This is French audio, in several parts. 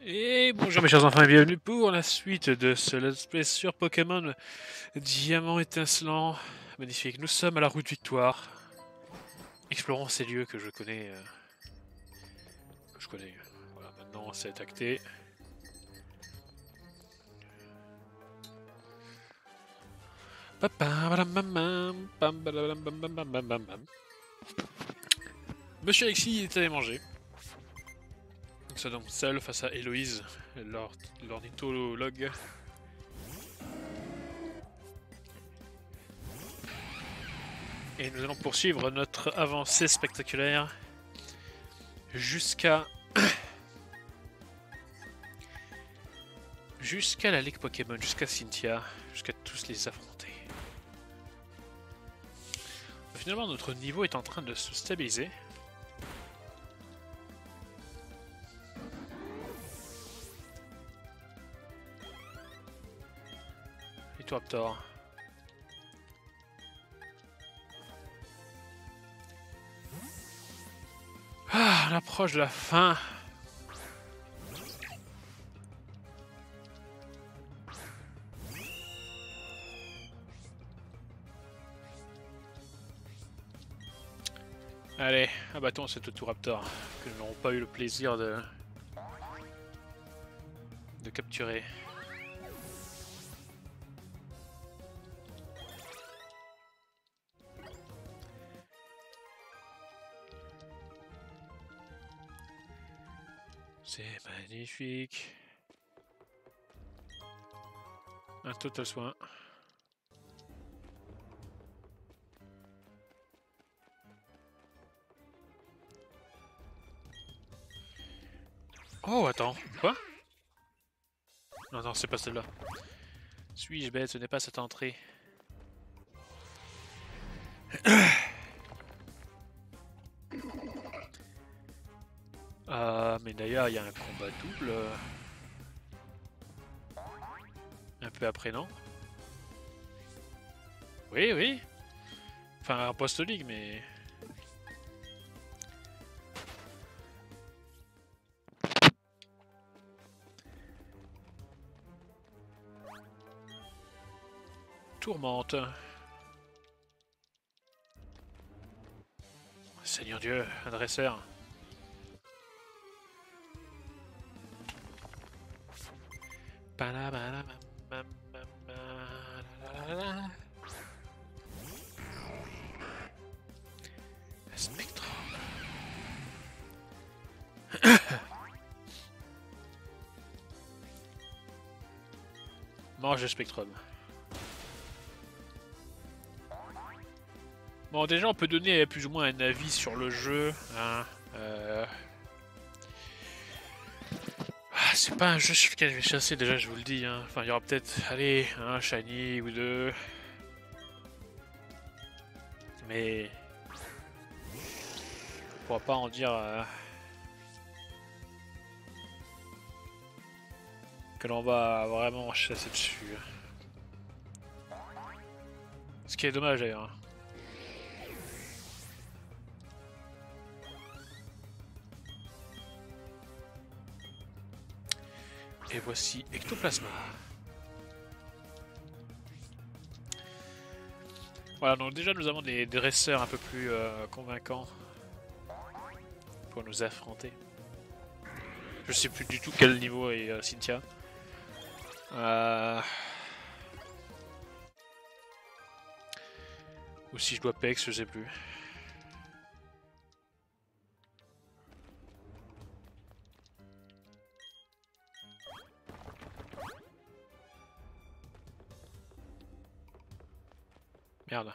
Et bonjour mes chers enfants et bienvenue pour la suite de ce let's play sur Pokémon Diamant étincelant. Magnifique, nous sommes à la route Victoire. Explorons ces lieux que je connais. Voilà, maintenant c'est acté. Monsieur Alexis est allé manger. Nous sommes donc seuls face à Héloïse, l'ornithologue. Et nous allons poursuivre notre avancée spectaculaire jusqu'à la Ligue Pokémon, jusqu'à Cynthia, jusqu'à tous les affronter. Finalement, notre niveau est en train de se stabiliser. Et toi, Raptor? Ah, on approche de la fin. Allez, abattons cet Autoraptor que nous n'aurons pas eu le plaisir de capturer. C'est magnifique. Un total soin. Oh, attends, quoi? Non, non, c'est pas celle-là. Suis-je bête? Ce n'est pas cette entrée. Mais d'ailleurs, il y a un combat double. Un peu après, non? Oui, oui. Enfin, un post-ligue, mais... Tourmente. Seigneur Dieu, un dresseur. Spectrum. Mange le Spectrum. Bon, déjà, on peut donner plus ou moins un avis sur le jeu. Hein. C'est pas un jeu sur lequel je vais chasser, déjà, je vous le dis. Hein. Enfin, il y aura peut-être, allez, un shiny ou deux. Mais... on pourra pas en dire... que l'on va vraiment chasser dessus. Ce qui est dommage, d'ailleurs. Et voici Ectoplasma. Voilà, donc déjà nous avons des dresseurs un peu plus convaincants pour nous affronter. Je sais plus du tout quel niveau est Cynthia. Ou si je dois Pex, je sais plus. Merde.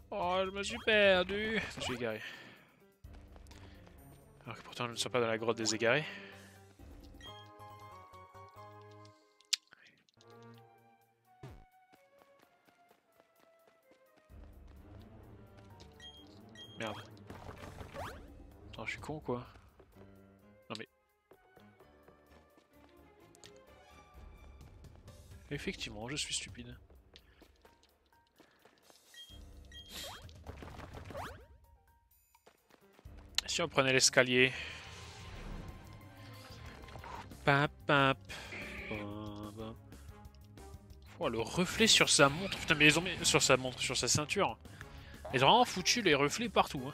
Oh, je me suis perdu. Je suis égaré. Alors que pourtant je ne suis pas dans la grotte des égarés. Merde. Attends, je suis con ou quoi? Non mais... effectivement, je suis stupide. Si on prenait l'escalier... Pap, pap. Oh, le reflet sur sa montre. Putain, mais ils ont mis sur sa montre, sur sa ceinture. Ils ont vraiment foutu les reflets partout. Hein.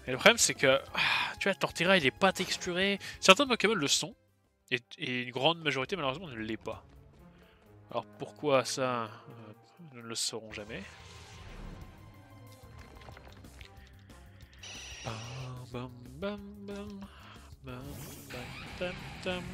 Et le problème, c'est que, tu vois, Torterra, il est pas texturé. Certains Pokémon le sont. Et une grande majorité, malheureusement, ne l'est pas. Alors pourquoi ça, nous ne le saurons jamais. Bam, bam, bam, bam, bam, bam, bam.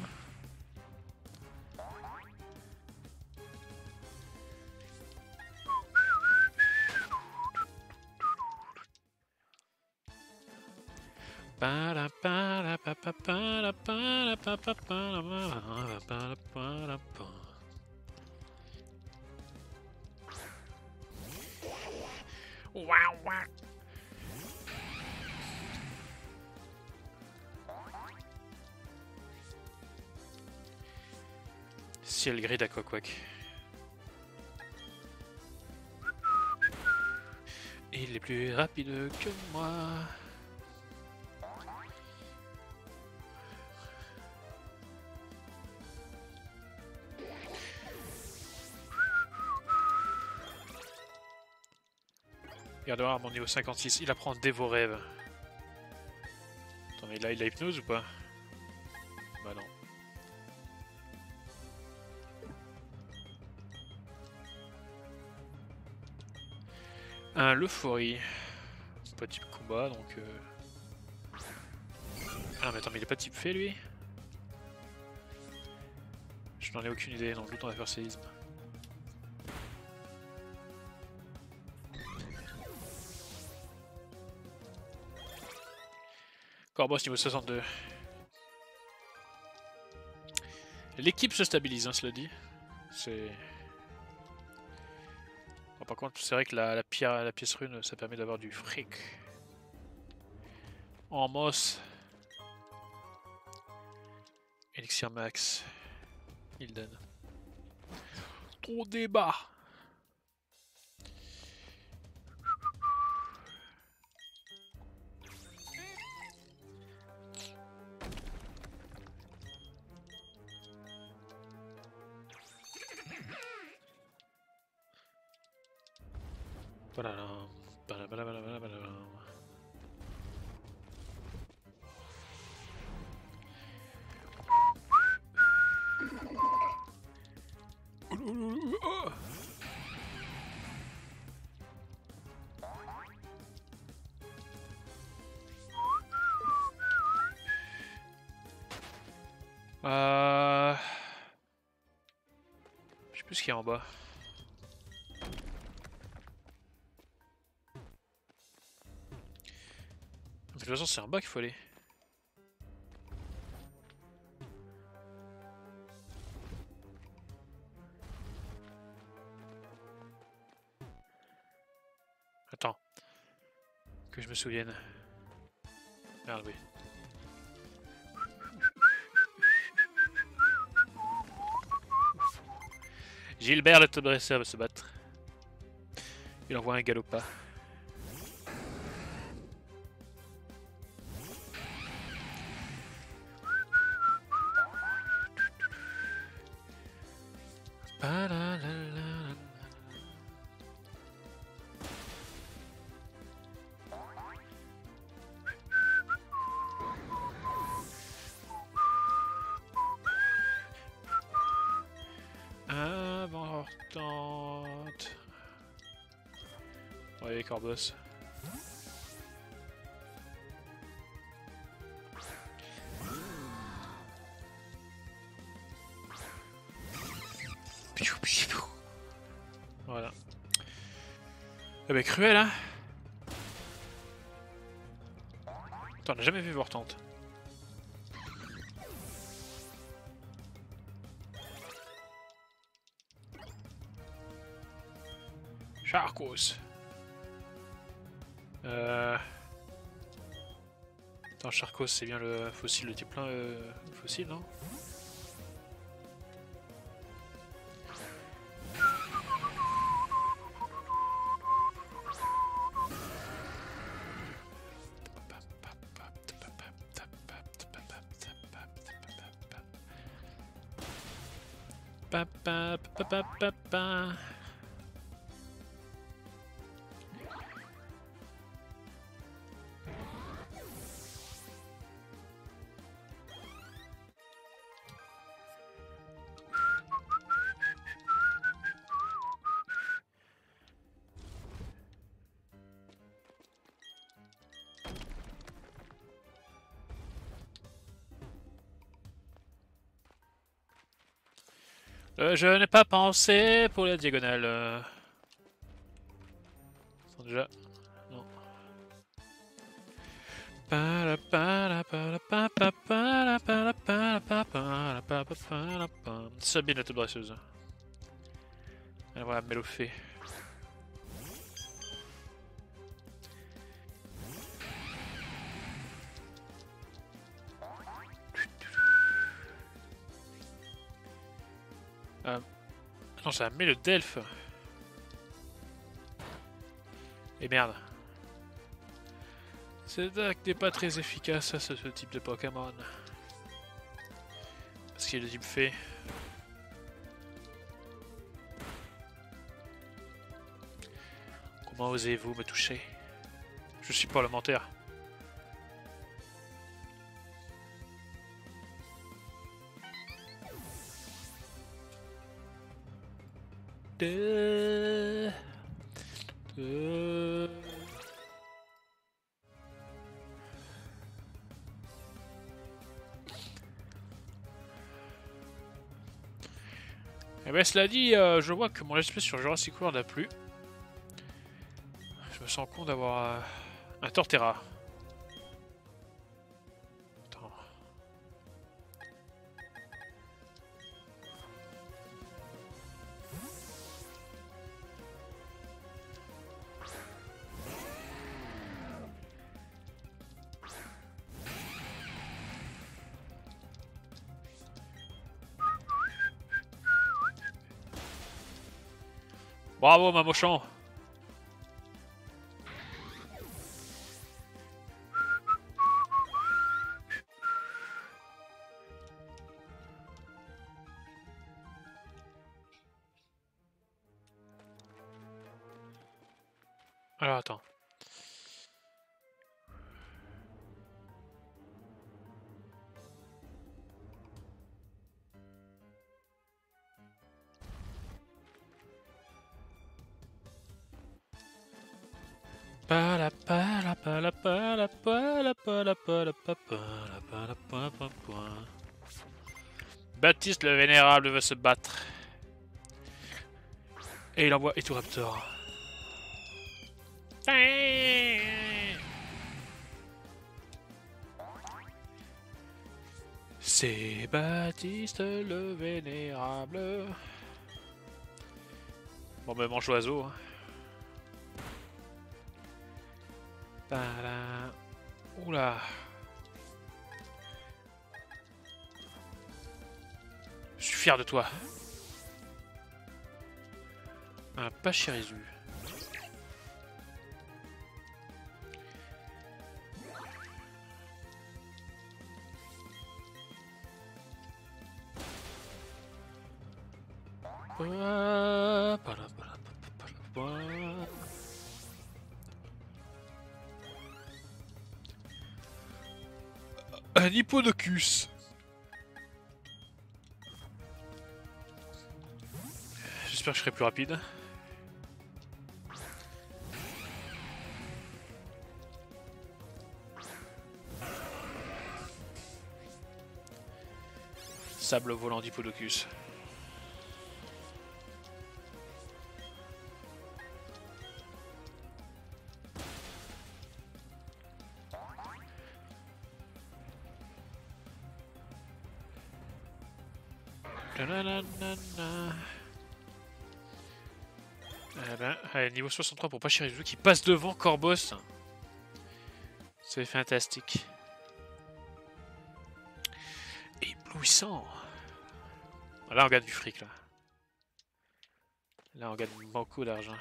Waouh, waouh. Ciel gris d'Aquaquack. Il est plus rapide que moi. Regarde voir mon niveau 56, il apprend dès vos rêves. Attends, mais là il a hypnose ou pas? Bah non. Un Leufori. Pas type combat donc. Ah mais attends, mais il est pas type fée lui? Je n'en ai aucune idée, dans le doute on va faire séisme. Corboss niveau 62. L'équipe se stabilise, hein, cela dit. C'est... Bon, par contre, c'est vrai que la pièce rune, ça permet d'avoir du fric. En moss. Elixir max. Il donne. Trop débat. Je sais plus ce qu'il y a en bas. De toute façon, c'est en bas qu'il faut aller. Attends. Que je me souvienne. Merde, oui. Gilbert le top dresseur va se battre. Il envoie un galopin. Importante. Ouais, Corboss. Voilà. Eh ben cruel, hein. Attends, on n'a jamais vu Vortante. Charcos. Attends, Charcos, c'est bien le fossile de type plein fossile, non? Pa, pa, pa, pa, pa, pa. Je n'ai pas pensé pour la diagonale. Sont déjà. Non. Sabine la toute brasseuse. Elle va Mélophée. Non, ça met le Delphes. Et merde. Cette deck n'est pas très efficace à ce type de Pokémon. Parce qu'il est de type fée. Comment osez-vous me toucher? Je suis parlementaire. Eh ben cela dit, je vois que mon espèce sur Jurassic World a plu. Je me sens con d'avoir un Torterra. Attends. Bravo, Mamochon! Alors attends. Baptiste le Vénérable veut se battre. Et il envoie Eturaptor. C'est Baptiste le Vénérable. Bon ben mange oiseau. Hein. Oula. Je suis fier de toi. Un Pachirisu. Un Hippodocus. J'espère que je serai plus rapide. Sable volant d'Hippodocus. Eh ben, allez, niveau 63 pour Pachirisu qui passe devant Corboss. C'est fantastique. Éblouissant. Là, on gagne du fric, là. Là, on gagne beaucoup d'argent.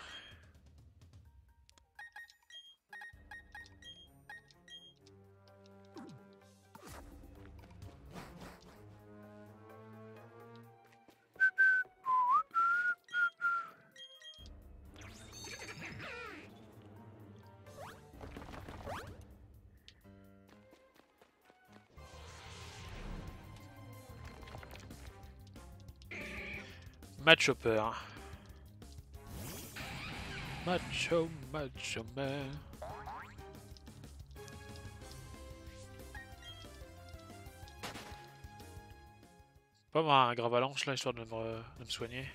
Matchhopper. Macho man. Pas avoir un grave avalanche là, histoire de me soigner.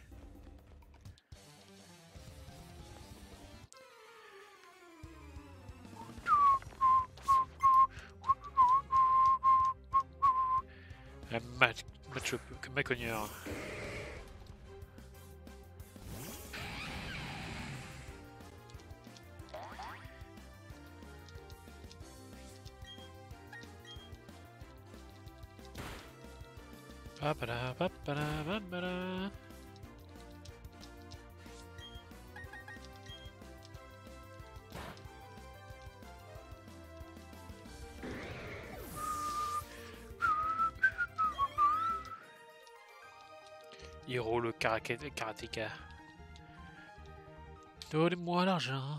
Un macogneur. Papala, papala, papala. Hiro le karatéka. Donnez-moi l'argent.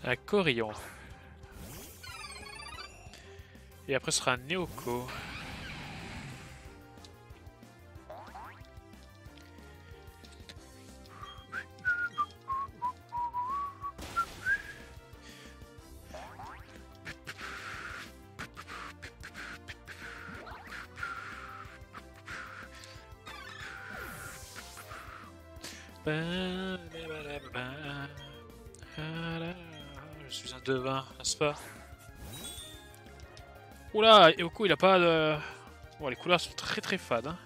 Un Corion. Et après ce sera un Neoko. Je suis un devin, n'est-ce pas? Oula, Eoko il a pas de... Bon, les couleurs sont très très fades. Hein.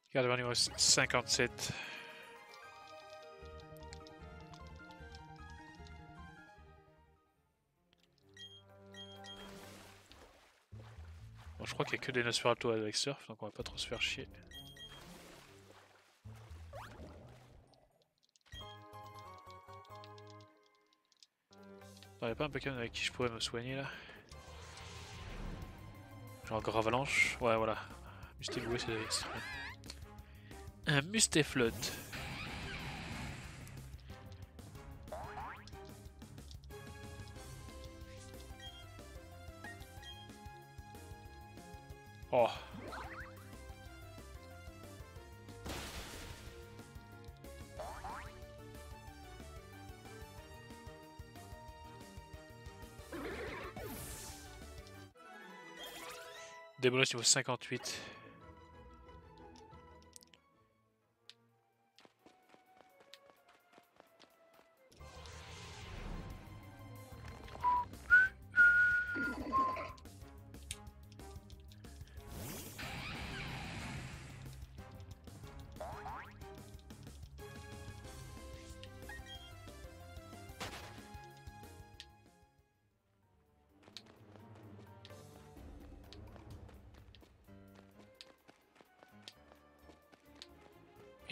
Regarde le niveau 57. Bon, je crois qu'il n'y a que des Nosferatu avec Surf, donc on va pas trop se faire chier. Il n'y a pas un Pokémon avec qui je pourrais me soigner là? Genre Gravalanche? Ouais, voilà. Mustéloué, c'est un Mustéflotte. Oh. Démolos niveau 58.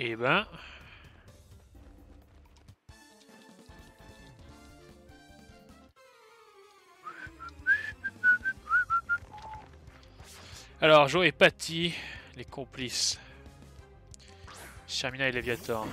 Et ben... Alors, Jo et Patty, les complices. Charmina et Léviator.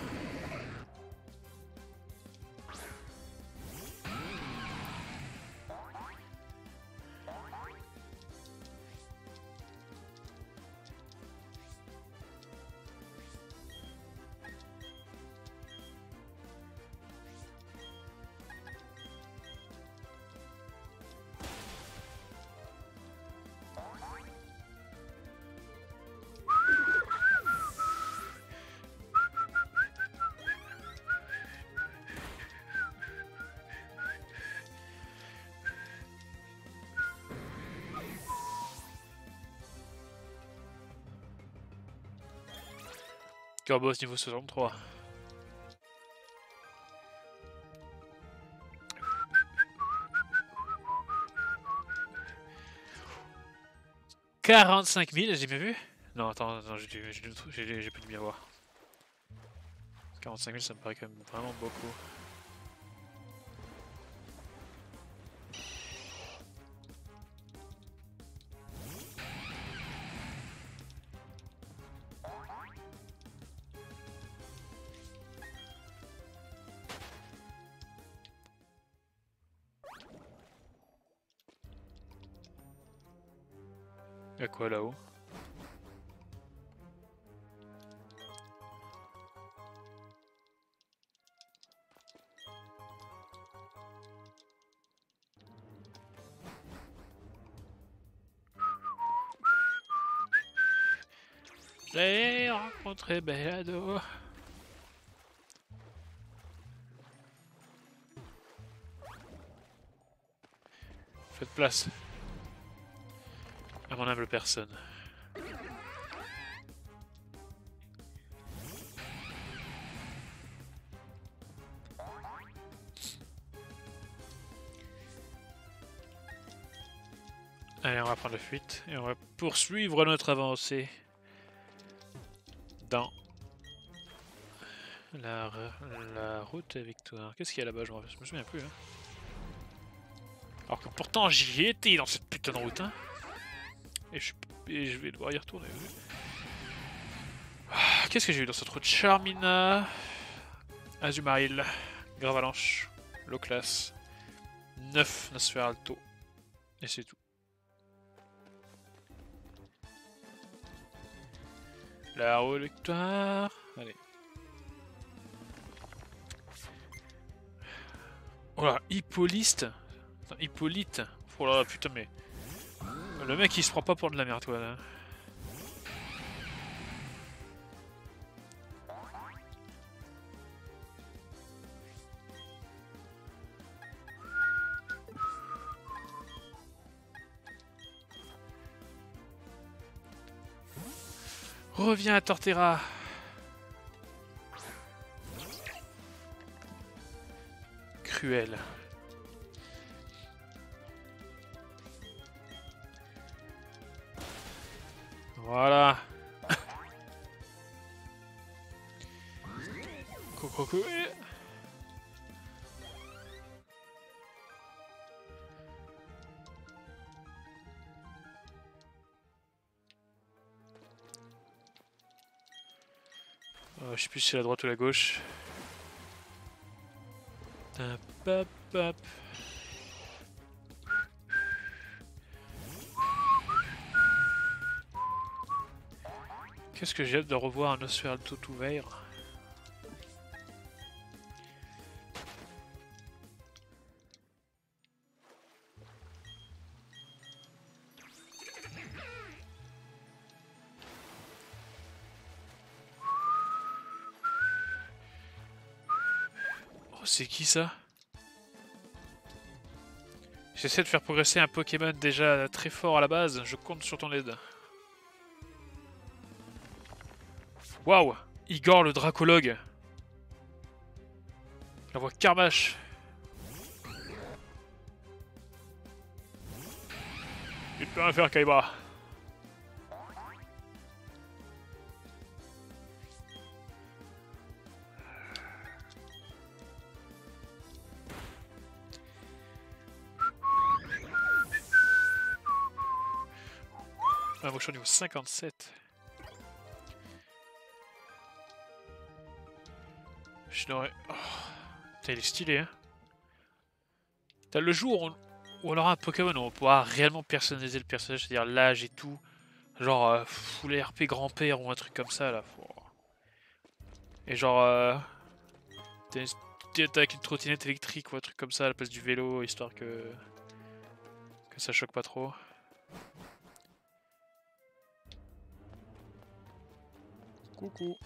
Corboss niveau 63. « 45 000, j'ai bien vu? Non, attends, j'ai pas dû bien voir. 45 000, ça me paraît quand même vraiment beaucoup. Y'a quoi là-haut? J'ai rencontré Belado. Faites place à mon humble personne. Allez, on va prendre la fuite et on va poursuivre notre avancée dans la route à Victoire. Qu'est-ce qu'il y a là-bas? Je me souviens plus. Hein. Alors que pourtant j'y étais dans cette putain de route. Hein. Et je vais devoir y retourner. Ah, qu'est-ce que j'ai eu dans cette route? Charmina, Azumaril, Gravalanche, Loclas, 9 Nosferalto. Et c'est tout. La roue de Victoire. Allez. Oh là, Hippolyte. Attends, Hippolyte. Oh là là, putain, mais. Le mec il se prend pas pour de la merde, quoi. Là. Reviens à Torterra. Cruel. Voilà. Coucou. Je sais plus si c'est la droite ou la gauche. Hop. Qu'est-ce que j'ai hâte de revoir un Nosferalto tout vert. Oh, c'est qui ça? J'essaie de faire progresser un Pokémon déjà très fort à la base, je compte sur ton aide. Waouh! Igor le Dracologue. La voix Carmache. Tu peux rien faire, Kaiba. Ah, moi je suis au niveau 57. Je n'aurais... Oh. Putain, il est stylé, hein. T'as le jour où on aura un Pokémon où on pourra réellement personnaliser le personnage, c'est-à-dire l'âge et tout. Genre full RP grand-père ou un truc comme ça, là. Et genre... t'as avec une trottinette électrique ou un truc comme ça à la place du vélo, histoire que ça choque pas trop. Coucou.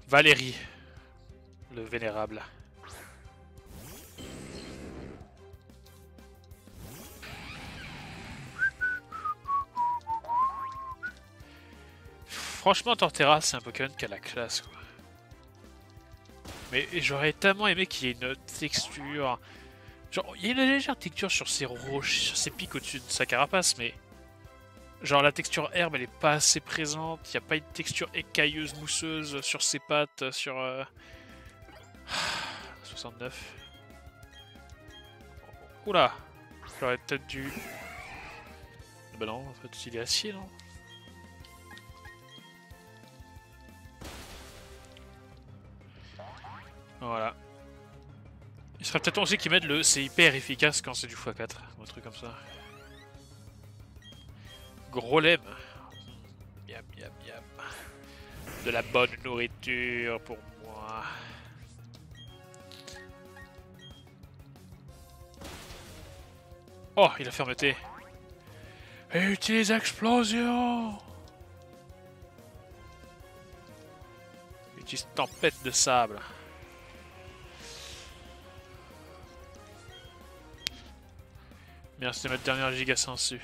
Valérie, le vénérable. Franchement, Torterra, c'est un Pokémon qui a la classe, quoi. Mais j'aurais tellement aimé qu'il y ait une texture... Genre, il y a une légère texture sur ses roches, sur ses pics au-dessus de sa carapace, mais... Genre, la texture herbe, elle est pas assez présente. Il n'y a pas une texture écailleuse, mousseuse sur ses pattes, sur... 69. Oula! J'aurais peut-être dû... Bah non, en fait, il est acier, non? Voilà. Il serait peut-être aussi qu'ils mettent le c'est hyper efficace quand c'est du x4, ou un truc comme ça. Gros lemme. Miam, miam, miam. De la bonne nourriture pour moi. Oh, il a fermeté. Et utilise explosion. Utilise tempête de sable. Merci de mettre dernière giga sensu.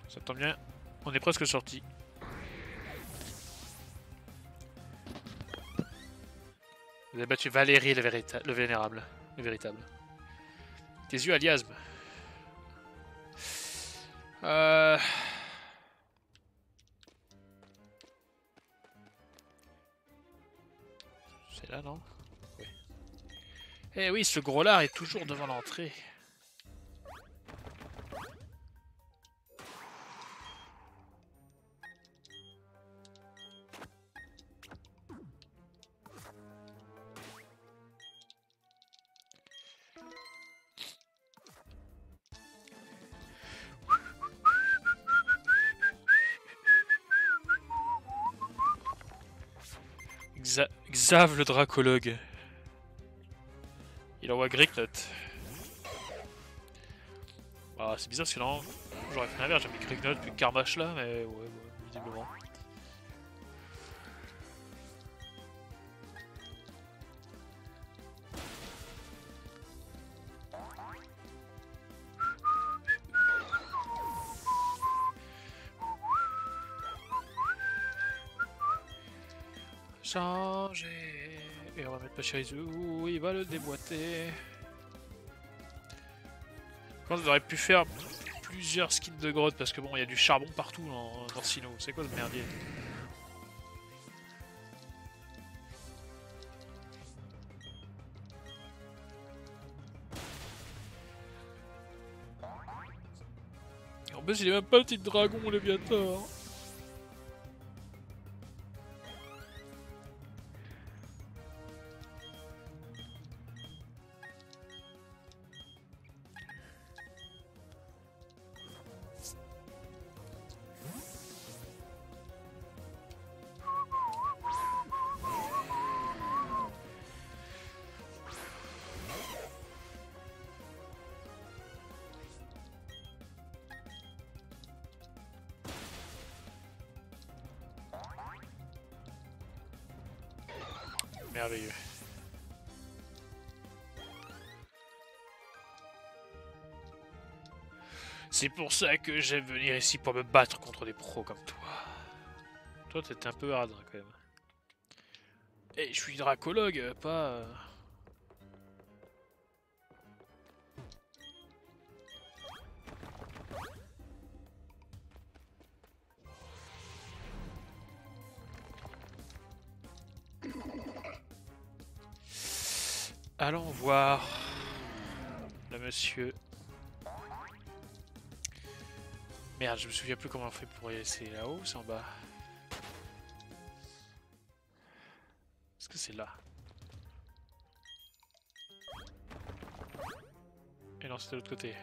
Ça tombe bien, on est presque sorti. Vous avez battu Valérie le vénérable, le véritable. Tes yeux à liasme. C'est là, non? Oui. Eh oui, ce gros lard est toujours devant l'entrée. Xav le dracologue. Il envoie Gricknut. Ah, c'est bizarre parce que non, j'aurais fait l'inverse, j'ai mis Gricknut puis Karmash là, mais ouais, visiblement. Changer. Et on va mettre Pachirisu. Il va le déboîter. Je pense qu'on aurait pu faire plusieurs skins de grotte parce que bon, il y a du charbon partout dans Sinnoh. C'est quoi ce merdier? En plus, il est même pas le petit dragon, le Léviator. Merveilleux. C'est pour ça que j'aime venir ici pour me battre contre des pros comme toi. Toi, t'étais un peu hard quand même. Eh, je suis dracologue, pas... Allons voir le monsieur. Merde, je me souviens plus comment on fait pour y aller. C'est là-haut ou c'est en bas? Est-ce que c'est là? Et non, c'est de l'autre côté.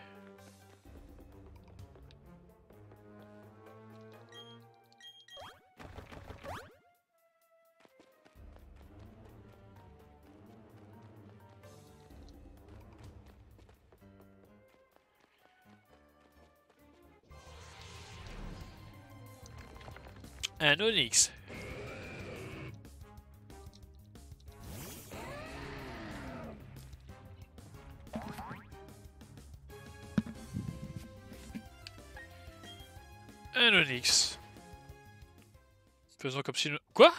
Un Onyx. Un Onyx. Faisons comme si... Quoi?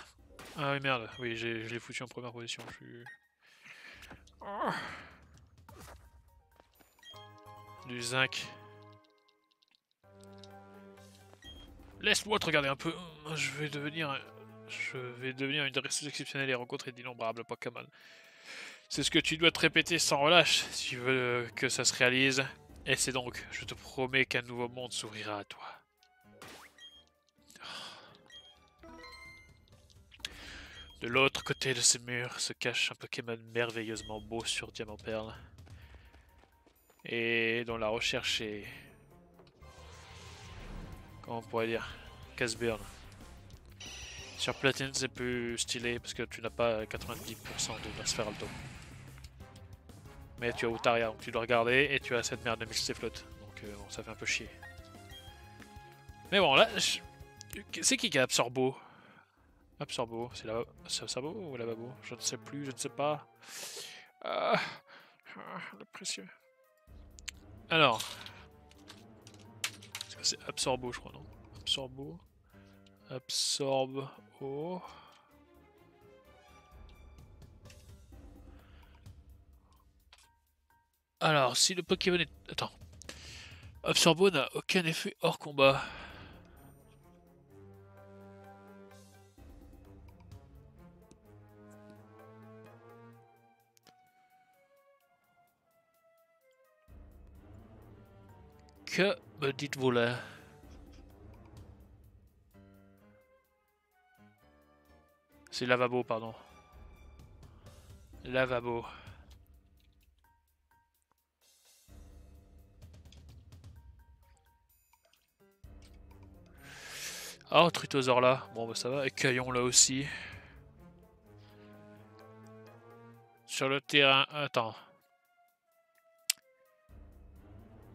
Ah oui, merde. Oui, je l'ai foutu en première position. Je suis... Oh. Du zinc. Laisse-moi te regarder un peu. Je vais devenir une dresseuse exceptionnelle et rencontrer d'innombrables Pokémon. C'est ce que tu dois te répéter sans relâche si tu veux que ça se réalise. Et c'est donc, je te promets qu'un nouveau monde s'ouvrira à toi. De l'autre côté de ces murs se cache un Pokémon merveilleusement beau sur Diamant Perle. Et dont la recherche est... Comment on pourrait dire? Casse-burn. Sur Platine, c'est plus stylé parce que tu n'as pas 90% de Nosferalto. Mais tu as Outaria, donc tu dois regarder et tu as cette merde de Milstiflotte. Donc bon, ça fait un peu chier. Mais bon, là, c'est qui a Absorbo? Absorbo, c'est Absorbo ou Lavabo? Je ne sais plus, je ne sais pas. Le précieux. Alors, c'est Absorbo, je crois, non? Absorbo. Absorbe. Oh. Alors, si le Pokémon est... Attends. Absorbo n'a aucun effet hors combat. Que me dites-vous là? C'est Lavabo, pardon. Lavabo. Oh, Trutosaur là. Bon, bah ça va. Et Caillon là aussi. Sur le terrain. Attends.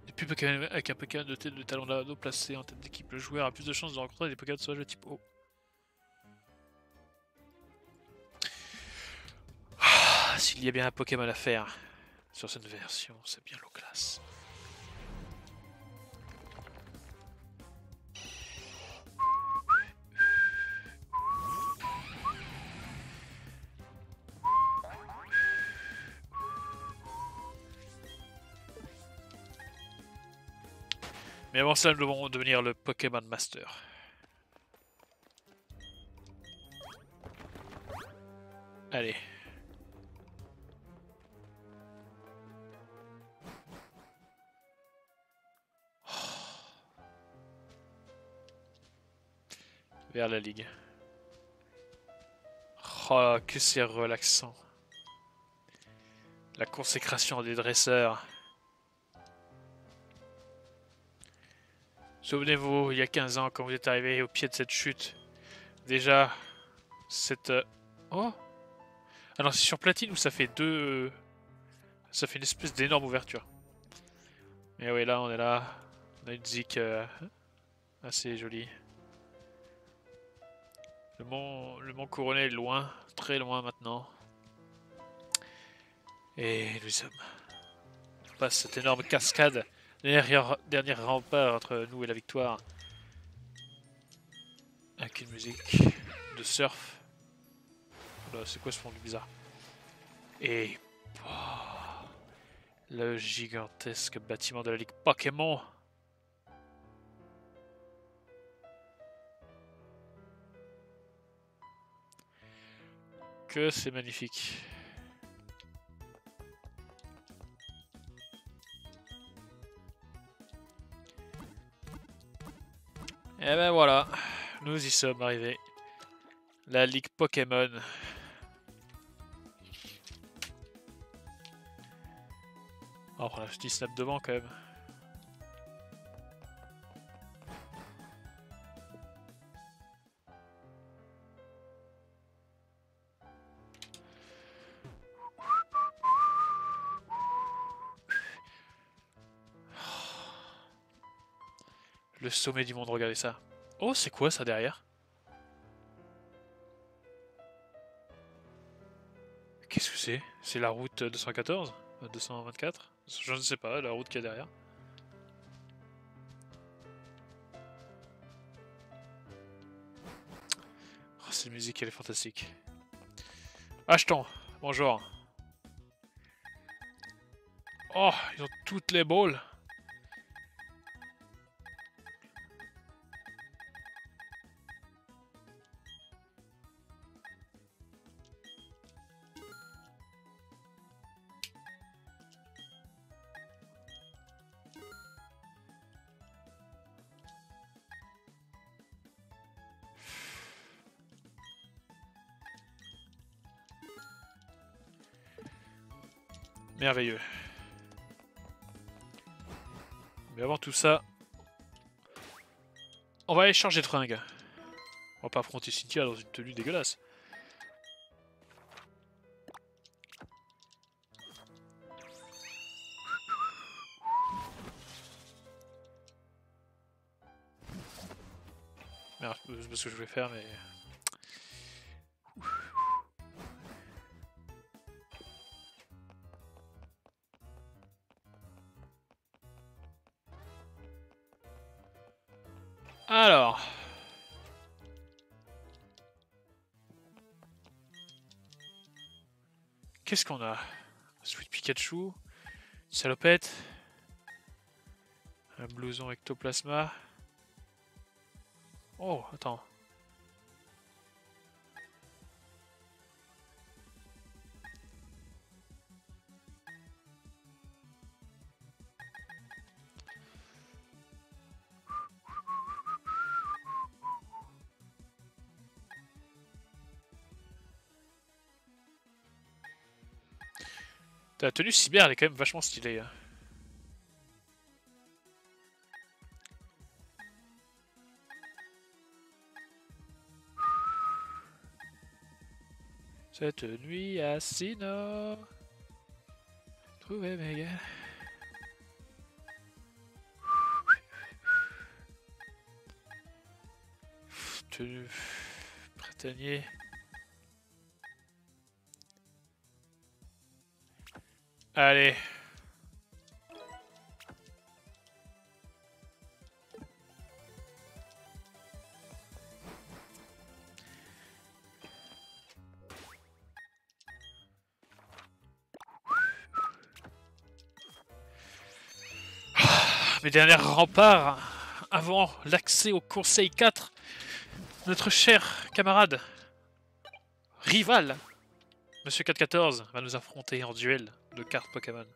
Depuis Pokémon avec un Pokémon doté de talons d'ado placé en tête d'équipe, le joueur a plus de chances de rencontrer des Pokémon sauvages de type O. Ah, s'il y a bien un Pokémon à faire sur cette version, c'est bien l'eau-glace. Mais avant ça, nous devons devenir le Pokémon Master. Allez. Vers la ligue. Oh, que c'est relaxant. La consécration des dresseurs. Souvenez-vous, il y a 15 ans, quand vous êtes arrivé au pied de cette chute, déjà, cette... Oh! Ah non, c'est sur Platine où ça fait deux... Ça fait une espèce d'énorme ouverture. Et oui, là, on est là. On a une zik assez jolie. Le mont couronné est loin, très loin maintenant. Et nous sommes... On passe cette énorme cascade. Dernier rempart entre nous et la victoire. Avec une musique de surf. C'est quoi ce fond bizarre? Et... Oh, le gigantesque bâtiment de la Ligue Pokémon. Que c'est magnifique. Et ben voilà, nous y sommes arrivés. La Ligue Pokémon. Oh, on prend un petit snap devant quand même. Le sommet du monde, regardez ça. Oh, c'est quoi ça derrière? Qu'est-ce que c'est? C'est la route 214? 224? Je ne sais pas, la route qu'il y a derrière. cette musique, elle est fantastique. Achetons, bonjour. Oh, ils ont toutes les balles. Merveilleux. Mais avant tout ça, on va aller changer de fringue. On va pas affronter Cynthia dans une tenue dégueulasse. Merde, c'est pas ce que je voulais faire, mais... Alors... Qu'est-ce qu'on a? Sweet Pikachu, salopette, un blouson ectoplasma. Oh, attends. Ta tenue cyber, elle est quand même vachement stylée. Hein. Cette nuit à Sinnoh, trouver mes gars. Tenue printanier. Allez. Mes derniers remparts avant l'accès au Conseil 4. Notre cher camarade, rival, Monsieur 414, va nous affronter en duel de cartes Pokémon.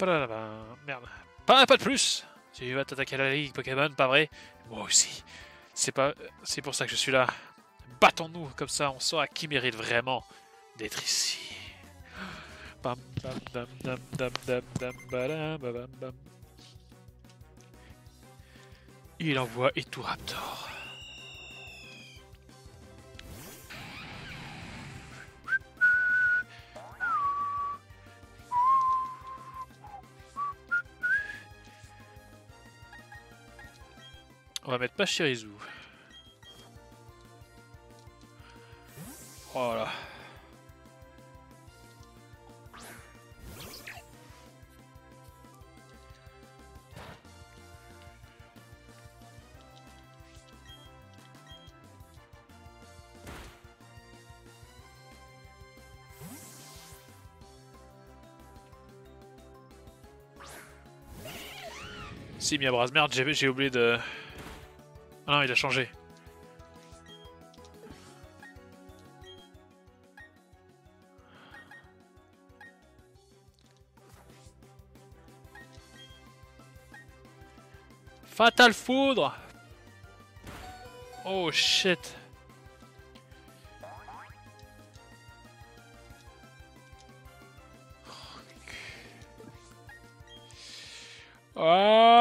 Merde. Pas de plus. Tu vas t'attaquer à la Ligue Pokémon, pas vrai? Moi aussi. C'est pour ça que je suis là. Battons-nous, comme ça on saura qui mérite vraiment d'être ici. Bam, bam, dam, dam, dam, dam, dam, badam, bam, bam. Il envoie Eturaptor. On va mettre Pachirisu. Voilà. Si, Miabras, merde, j'ai oublié de... Ah non, il a changé. Fatal Foudre. Oh shit. Ah.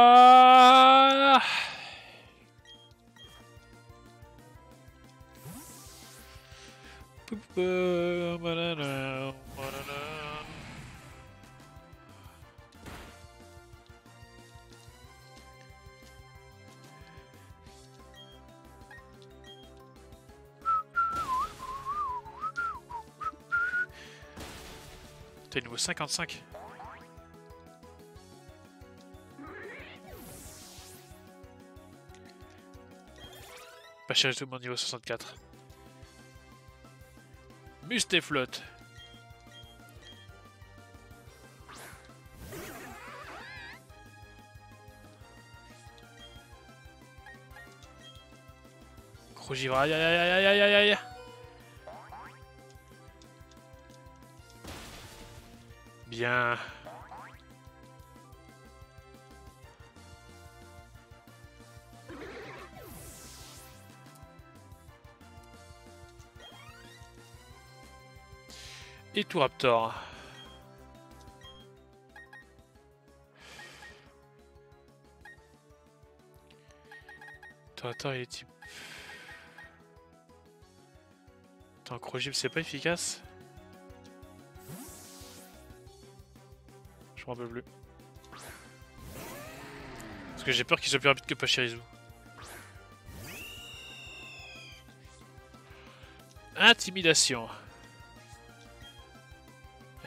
T'es niveau 55. Pachirisu mon niveau 64. Mustéflotte. Crogivre, aïe aïe aïe aïe aïe aïe aïe. Bien. Et tout Raptor. Attends, il est type... Attends, Crogib, c'est pas efficace? Je m'en peux plus. Parce que j'ai peur qu'il soit plus rapide que Pachirisu. Intimidation.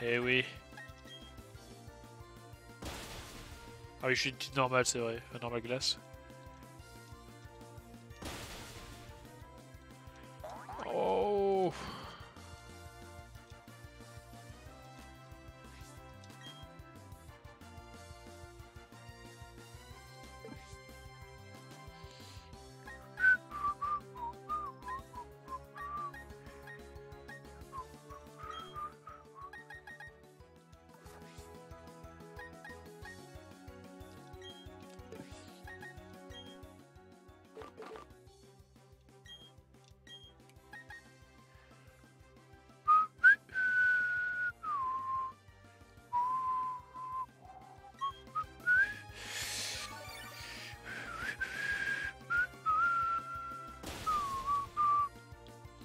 Eh oui. Ah oui, je suis une petite normale, c'est vrai. Un normal glace. Oh.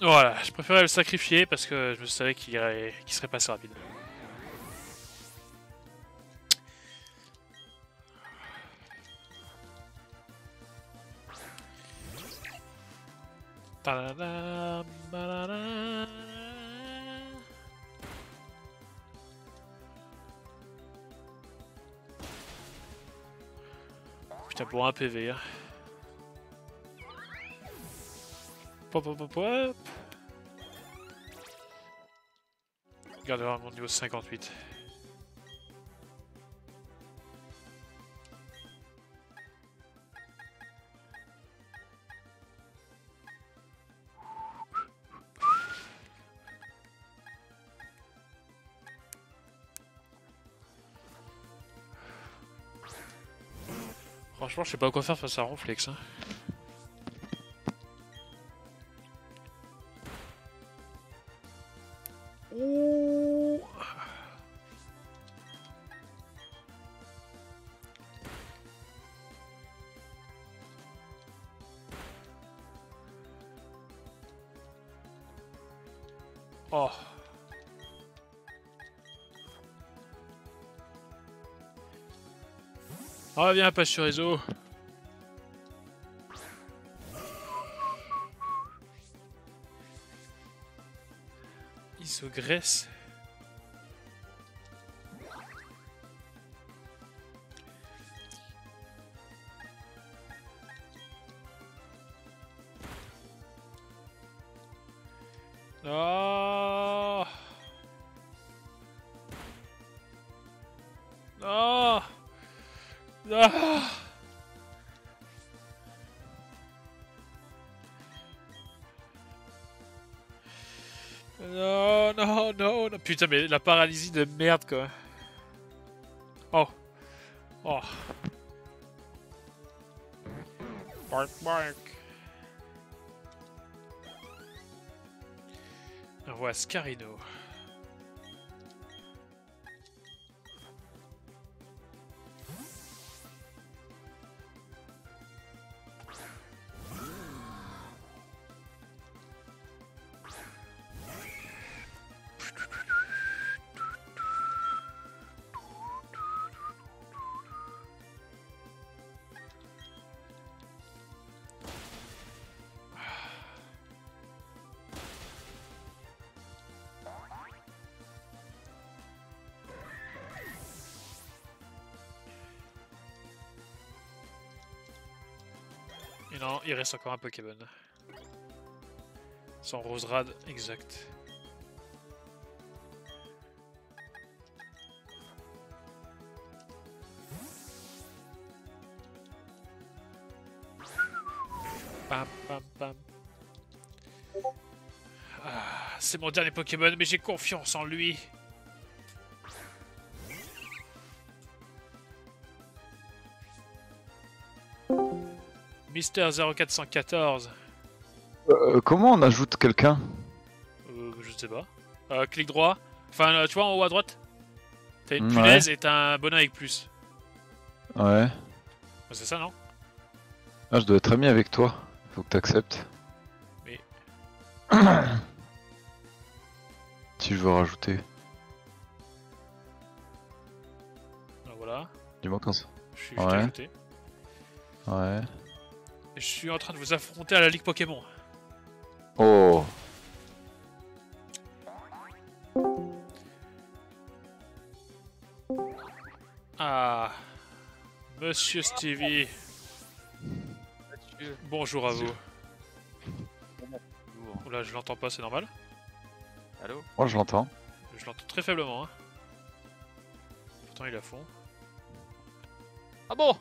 Voilà, je préférais le sacrifier parce que je savais qu'il serait pas assez rapide. Putain, pour un PV. Hein. Pop, pop, pop, pop. Regarde voir mon niveau 58. Franchement, je sais pas quoi faire face à Ronflex. Hein. Oh. Oh. Reviens, Pachirisu. Isogresse. Oh. Oh. Ah. Non, non, non, non. Putain, mais la paralysie de merde, quoi. Oh. Oh. Bark, bark. On voit Scarino. Et non, il reste encore un Pokémon. Sans Roserad, exact. Pam pam pam. Ah, c'est mon dernier Pokémon, mais j'ai confiance en lui. Mister 0414. Comment on ajoute quelqu'un? Je sais pas. Clic droit. Enfin, tu vois en haut à droite? T'as une Ouais. punaise et t'as un bonhomme avec plus. Ouais. C'est ça, non? Ah, je dois être ami avec toi. Faut que t'acceptes. Mais- Si je veux rajouter. Alors voilà. Dis-moi quand ça. Je t'ai Ouais. ajouté. Ouais. Et je suis en train de vous affronter à la Ligue Pokémon. Oh. Ah. Monsieur Stevie. Bonjour à vous. Oula, je l'entends pas, c'est normal. Allô? Moi je l'entends. Je l'entends très faiblement. Hein. Pourtant, il est à fond. Ah bon?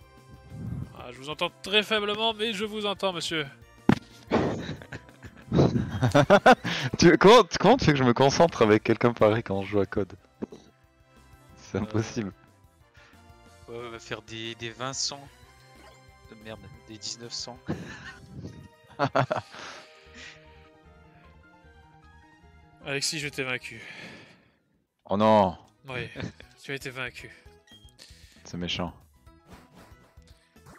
Ah, je vous entends très faiblement, mais je vous entends, monsieur. Comment tu fais que je me concentre avec quelqu'un pareil quand je joue à code? C'est impossible. On va faire des 20-100. Merde, des 1900. Alexis, je t'ai vaincu. Oh non, Oui, tu as été vaincu. c'est méchant.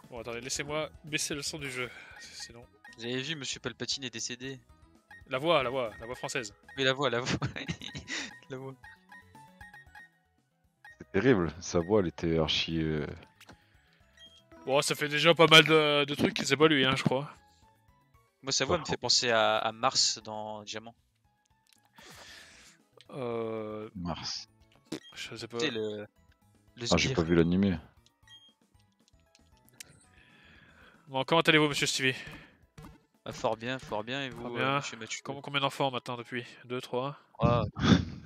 Bon, attendez, laissez-moi baisser le son du jeu. Sinon. Vous avez vu, Monsieur Palpatine est décédé. La voix française. Oui, la voix. La voix. C'est terrible, sa voix elle était archi... Bon, ça fait déjà pas mal de trucs, c'est pas lui, hein, je crois. Moi, sa voix me fait penser à Mars dans Diamant. Mars. Je sais pas. Tu sais, le Ah, j'ai sbire. pas vu l'animé. Bon, comment allez-vous, monsieur Stevie? Ah, fort bien, et vous, Fort bien. Monsieur Mathieu? Combien d'enfants maintenant depuis? 2, 3? Ah,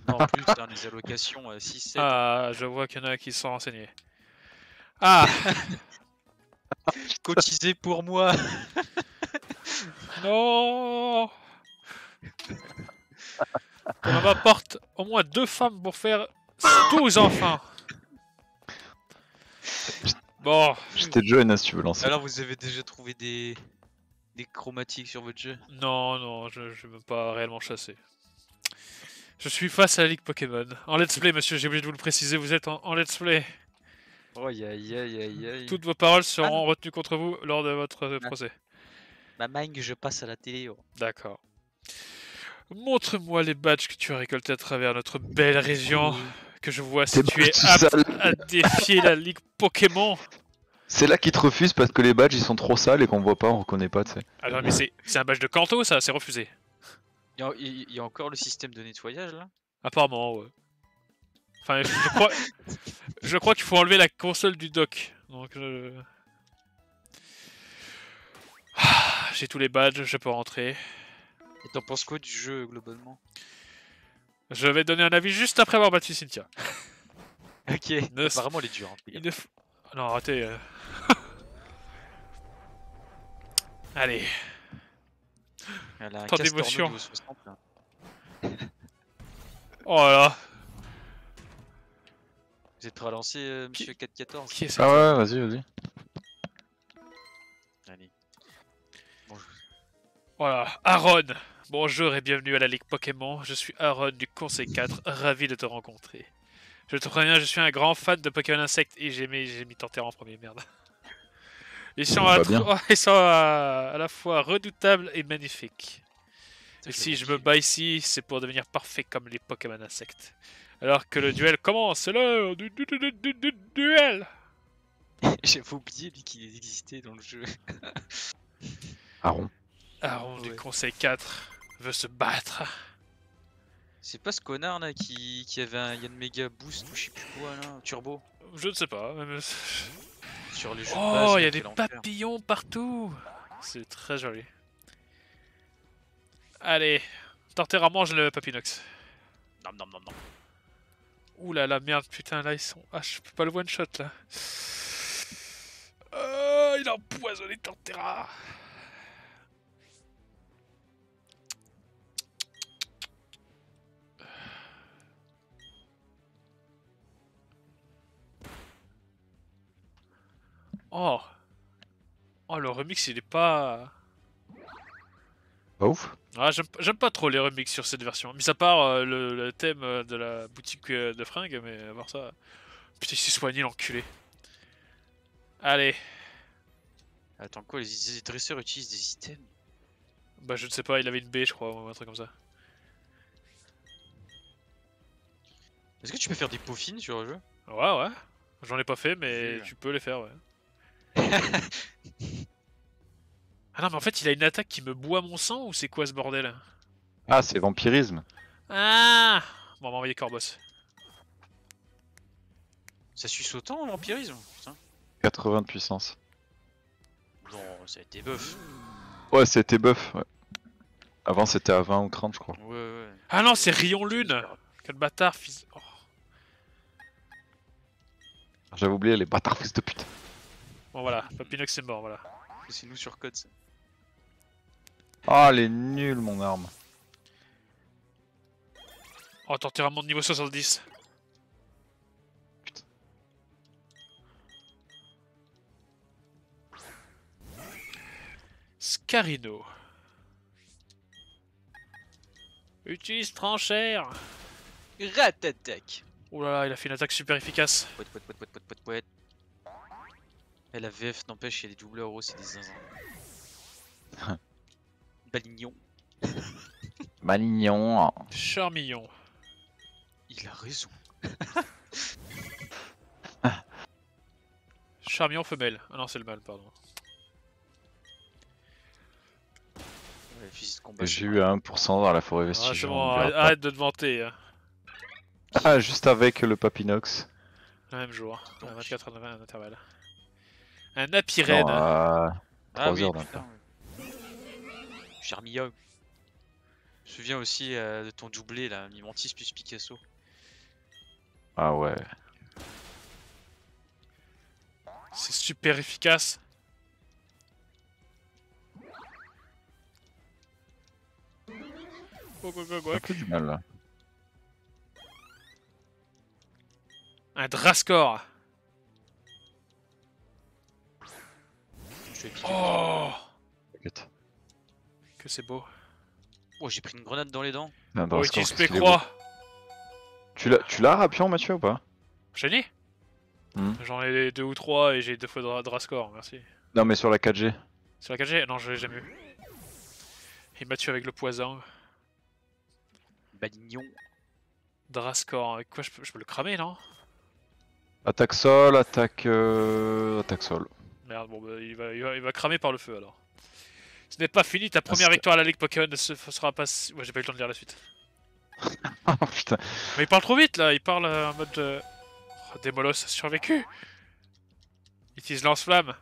non, en plus, hein, les allocations 6-7. Ah, je vois qu'il y en a qui se sont renseignés. Ah! Cotisez pour moi. Non! On m'apporte au moins 2 femmes pour faire 12 enfants. Bon. J'étais John si tu veux lancer. Alors, vous avez déjà trouvé des chromatiques sur votre jeu? Non, je vais même pas réellement chasser. Je suis face à la Ligue Pokémon. En let's play, monsieur, j'ai oublié de vous le préciser, vous êtes en let's play. Oh, aïe. Toutes vos paroles seront retenues contre vous lors de votre procès. Ma mangue, je passe à la télé. Oh. D'accord. Montre-moi les badges que tu as récoltés à travers notre belle région. Que je vois si tu es apte à défier la Ligue Pokémon. C'est là qu'ils te refusent parce que les badges ils sont trop sales et qu'on voit pas, on reconnaît pas, tu sais. Alors, mais c'est un badge de Kanto, ça, c'est refusé. Il y a encore le système de nettoyage là? Apparemment, ouais. Enfin, je crois qu'il faut enlever la console du dock. Donc, j'ai tous les badges, je peux rentrer. Et t'en penses quoi du jeu globalement? Je vais donner un avis juste après avoir battu Cynthia. Ok, apparemment elle est dure. Hein, non, arrêtez. Allez. elle a un Tant castor d'émotion. niveau 60, là. Oh là là. Vous êtes prêt à lancer Monsieur 414? Qui est cette... Ah ouais, vas-y. Allez. Bonjour. Voilà, Aaron. Bonjour et bienvenue à la Ligue Pokémon. Je suis Aaron du Conseil 4, ravi de te rencontrer. Je te préviens, je suis un grand fan de Pokémon Insectes et j'ai mis Tentera en premier, merde. Ils sont, à la fois redoutables et magnifiques. Et si je me bats ici, c'est pour devenir parfait comme les Pokémon Insectes. Alors que le duel commence, c'est l'heure du duel. J'avais oublié lui qu'il existait dans le jeu. Aaron. Aaron du Conseil 4 veut se battre. C'est pas ce connard là qui avait un Yann Mega Boost ou je sais plus quoi là, Turbo? Je ne sais pas. Même... Sur les jeux oh, de il y a base, des papillons partout. C'est très joli. Allez, Torterra mange le Papinox. Non, non, non, non. Ouh là là, merde, putain, là ils sont. Ah, je peux pas le one shot là. Il a empoisonné Torterra. Oh. Oh, le remix il est pas. Pas ouf. Ah, j'aime pas trop les remix sur cette version. Mis à part le thème de la boutique de fringues, mais à part ça. Putain, il s'est soigné l'enculé. Allez. Attends, quoi, les dresseurs utilisent des items? Bah, je ne sais pas, il avait une baie, je crois, ou un truc comme ça. Est-ce que tu peux faire des peaufines sur le jeu? Ouais, ouais. J'en ai pas fait, mais Nul. tu peux les faire, ouais. Ah non, mais en fait, il a une attaque qui me boit mon sang ou c'est quoi ce bordel? Ah, c'est vampirisme. Ah. Bon, on va envoyer Corbos. Ça suce autant en vampirisme? Putain. 80 de puissance. Non, ça a été buff. Ouais, c'était buff. Ouais. Avant, c'était à 20 ou 30, je crois. Ouais, ouais. Ah non, c'est Rion Lune. Quel bâtard, fils. Oh. J'avais oublié les bâtards fils de pute. Bon, voilà, Papinox est mort, voilà. C'est nous sur code ça. Ah, elle est nulle, mon arme. Oh, Torterra de niveau 70. Putain. Scarino. Utilise tranchère. Ratatak. Oh là là, il a fait une attaque super efficace. Pouet, pouet, pouet, pouet, pouet, pouet, pouet. Et la VF n'empêche, il y a des doubleurs euros, c'est des zinzins. Balignon. Malignon. Charmillon. Il a raison. Charmillon femelle. Ah non, c'est le mâle, pardon. Ouais, physique de combat. J'ai eu à 1% dans la forêt Ah, c'est vestigieuse. bon, arrête de te vanter. Hein. Ah, juste avec le Papinox. Le même jour. Donc. 24 heures d'intervalle. Un apirène. Non, Ah 3 oui, heures putain. Ouais. Charmillon. Je me souviens aussi de ton doublé là, Mimantis plus Picasso. Ah ouais. C'est super efficace. Un peu du mal là. Un Drascore. Je vais piquer. Oh, T'inquiète. que c'est beau. Oh, j'ai pris une grenade dans les dents. Non, dans Oh, le score, utilise qu'est-ce qu'il est P-Croix. beau. Tu l'as Rapion, Mathieu, ou pas? Shiny. J'en ai 2 ou 3 et j'ai 2 fois Drascore, merci. Non, mais sur la 4G. Sur la 4G? Non, je l'ai jamais eu. Il m'a tué avec le poison. Balignon. Drascore, avec quoi je peux le cramer, non? Attaque sol, attaque. Attaque sol. Merde, bon, bah, il va cramer par le feu alors. Ce n'est pas fini, ta première c'est- victoire à la Ligue Pokémon ne se sera pas. Ouais, j'ai pas eu le temps de lire la suite. Ah putain. Mais il parle trop vite là, il parle en mode. Oh, Démolos a survécu! Il utilise lance-flamme.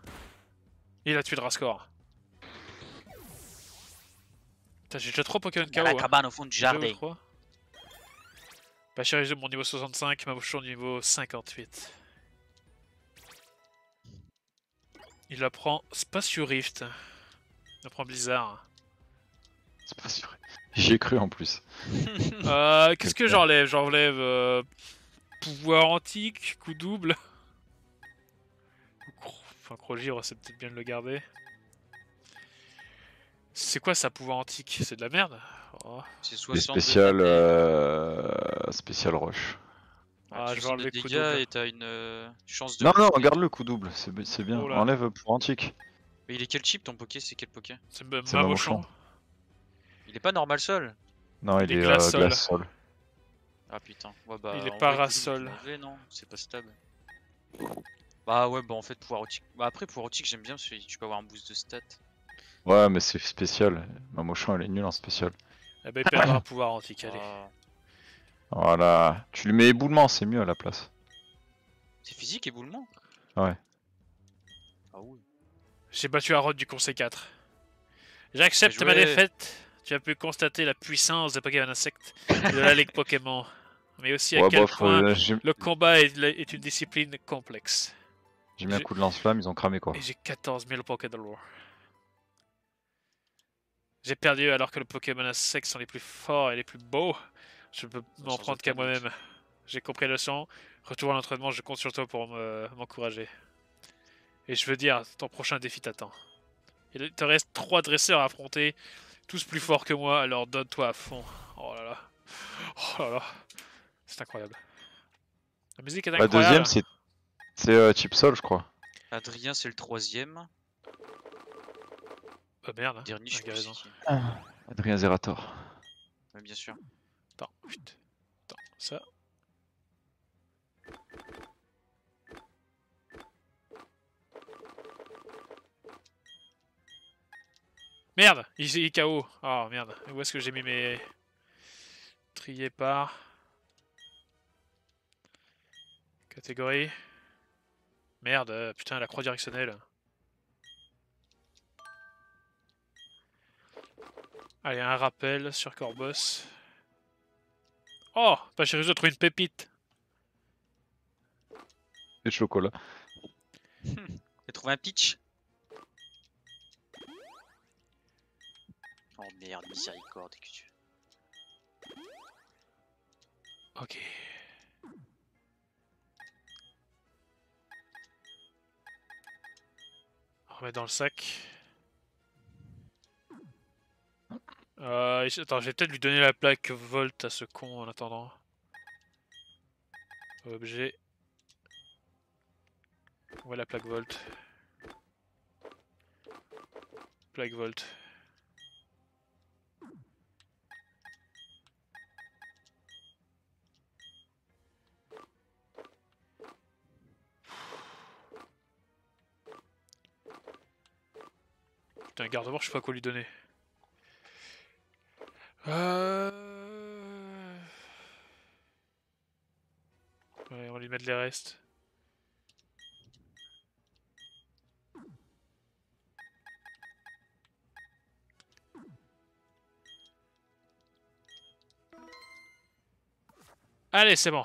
Il a tué Drascore. Putain, j'ai déjà 3 Pokémon Il y a la KO. Hein. cabane au fond du 2 ou jardin. 3. Pachirisu mon niveau 65, Mamouchon niveau 58. Il apprend Spatio Rift. Il apprend Blizzard. C'est pas sûr. J'y ai cru en plus. Qu'est-ce que j'enlève? J'enlève pouvoir antique, coup double. Enfin, Crogivre, c'est peut-être bien de le garder. C'est quoi ça, pouvoir antique? C'est de la merde? Oh. C'est Des 60 spéciales. de Spécial rush. Ah, je vais 60 enlever de coup dégâts double. et t'as une chance de. Non, non, regarde le coup double, c'est bien. Oh là. Enlève pour antique. Mais il est quel type ton Poké? C'est quel Poké? C'est C'est Mamouchon. Mamouchon. Il est pas normal sol? Non, il Il est est glace sol. glace sol. Ah putain. Ouais, bah, Il est en vrai, parasol. coup double, tu l'enlèves, non, c'est pas stable. Bah ouais, bah en fait, pouvoir optique. Bah après, pouvoir optique, j'aime bien parce que tu peux avoir un boost de stats. Ouais, mais c'est spécial. Mamouchon, elle est nulle en spécial. Eh ben, il perdra un pouvoir antique, allez. Ah. Voilà. Tu lui mets éboulement, c'est mieux à la place. C'est physique, éboulement? Ouais. Ah oui. J'ai battu Harold du conseil 4. J'accepte Bien ma joué. défaite tu as pu constater la puissance des Pokémon insectes de la Ligue Pokémon, mais aussi à Ouais, quel bof, point j'ai le combat est une discipline complexe. mis un coup de lance-flamme, ils ont cramé quoi. Et j'ai 14 000 Pokédolor. J'ai perdu alors que les Pokémon insectes sont les plus forts et les plus beaux. Je ne peux m'en Sans prendre aucun qu'à moi-même. J'ai compris la leçon. Retour à l'entraînement, je compte sur toi pour m'encourager. Et je veux dire, ton prochain défi t'attend. Il te reste 3 dresseurs à affronter, tous plus forts que moi, alors donne-toi à fond. Oh là là. Oh là là. C'est incroyable. La musique est La incroyable. deuxième, c'est Chipsol, je crois. Adrien, c'est le 3ème. Oh merde. Dernier, je sais Ah, plus raison. c'est qui. Adrien Zerator. Ouais, bien sûr. Attends, putain. Attends, ça. Merde, il est KO. Oh merde, où est-ce que j'ai mis mes... Trié par... Catégorie. Merde, putain, la croix directionnelle. Allez, un rappel sur Corboss. Oh, bah j'ai réussi à trouver une pépite. Et chocolat. T'as trouvé un pitch? Oh merde, miséricorde que tu... Ok. On remet dans le sac. Attends, je vais peut-être lui donner la plaque Volt à ce con en attendant. Objet. Où est la plaque Volt? Plaque Volt. Putain, garde-mort, je sais pas quoi lui donner. Ouais, on va lui mettre les restes. Allez, c'est bon.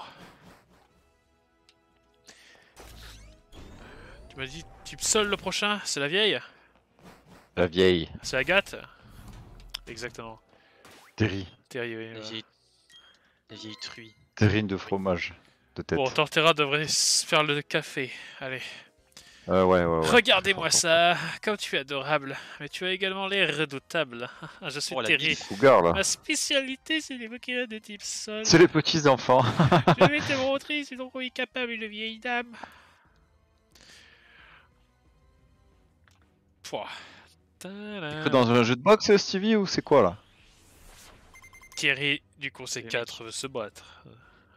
Tu m'as dit type sol le prochain, c'est la vieille? La vieille. C'est Agathe? Exactement. Terry. Terry, oui. La vieille truie. Terrine de fromage. De tête. Bon, Torterra devrait faire le café. Allez. Ouais. Regardez-moi ça, comme tu es adorable, mais tu as également l'air redoutable. Je suis Oh, la Terry. bite. Cougar là. Ma spécialité, c'est les Pokémon de type sol. C'est les petits enfants. Je vais te montrer si ton est capable une vieille dame. Pouah. Que dans un jeu de boxe, Stevie, ou c'est quoi là? Thierry du conseil Le 4 veut se battre.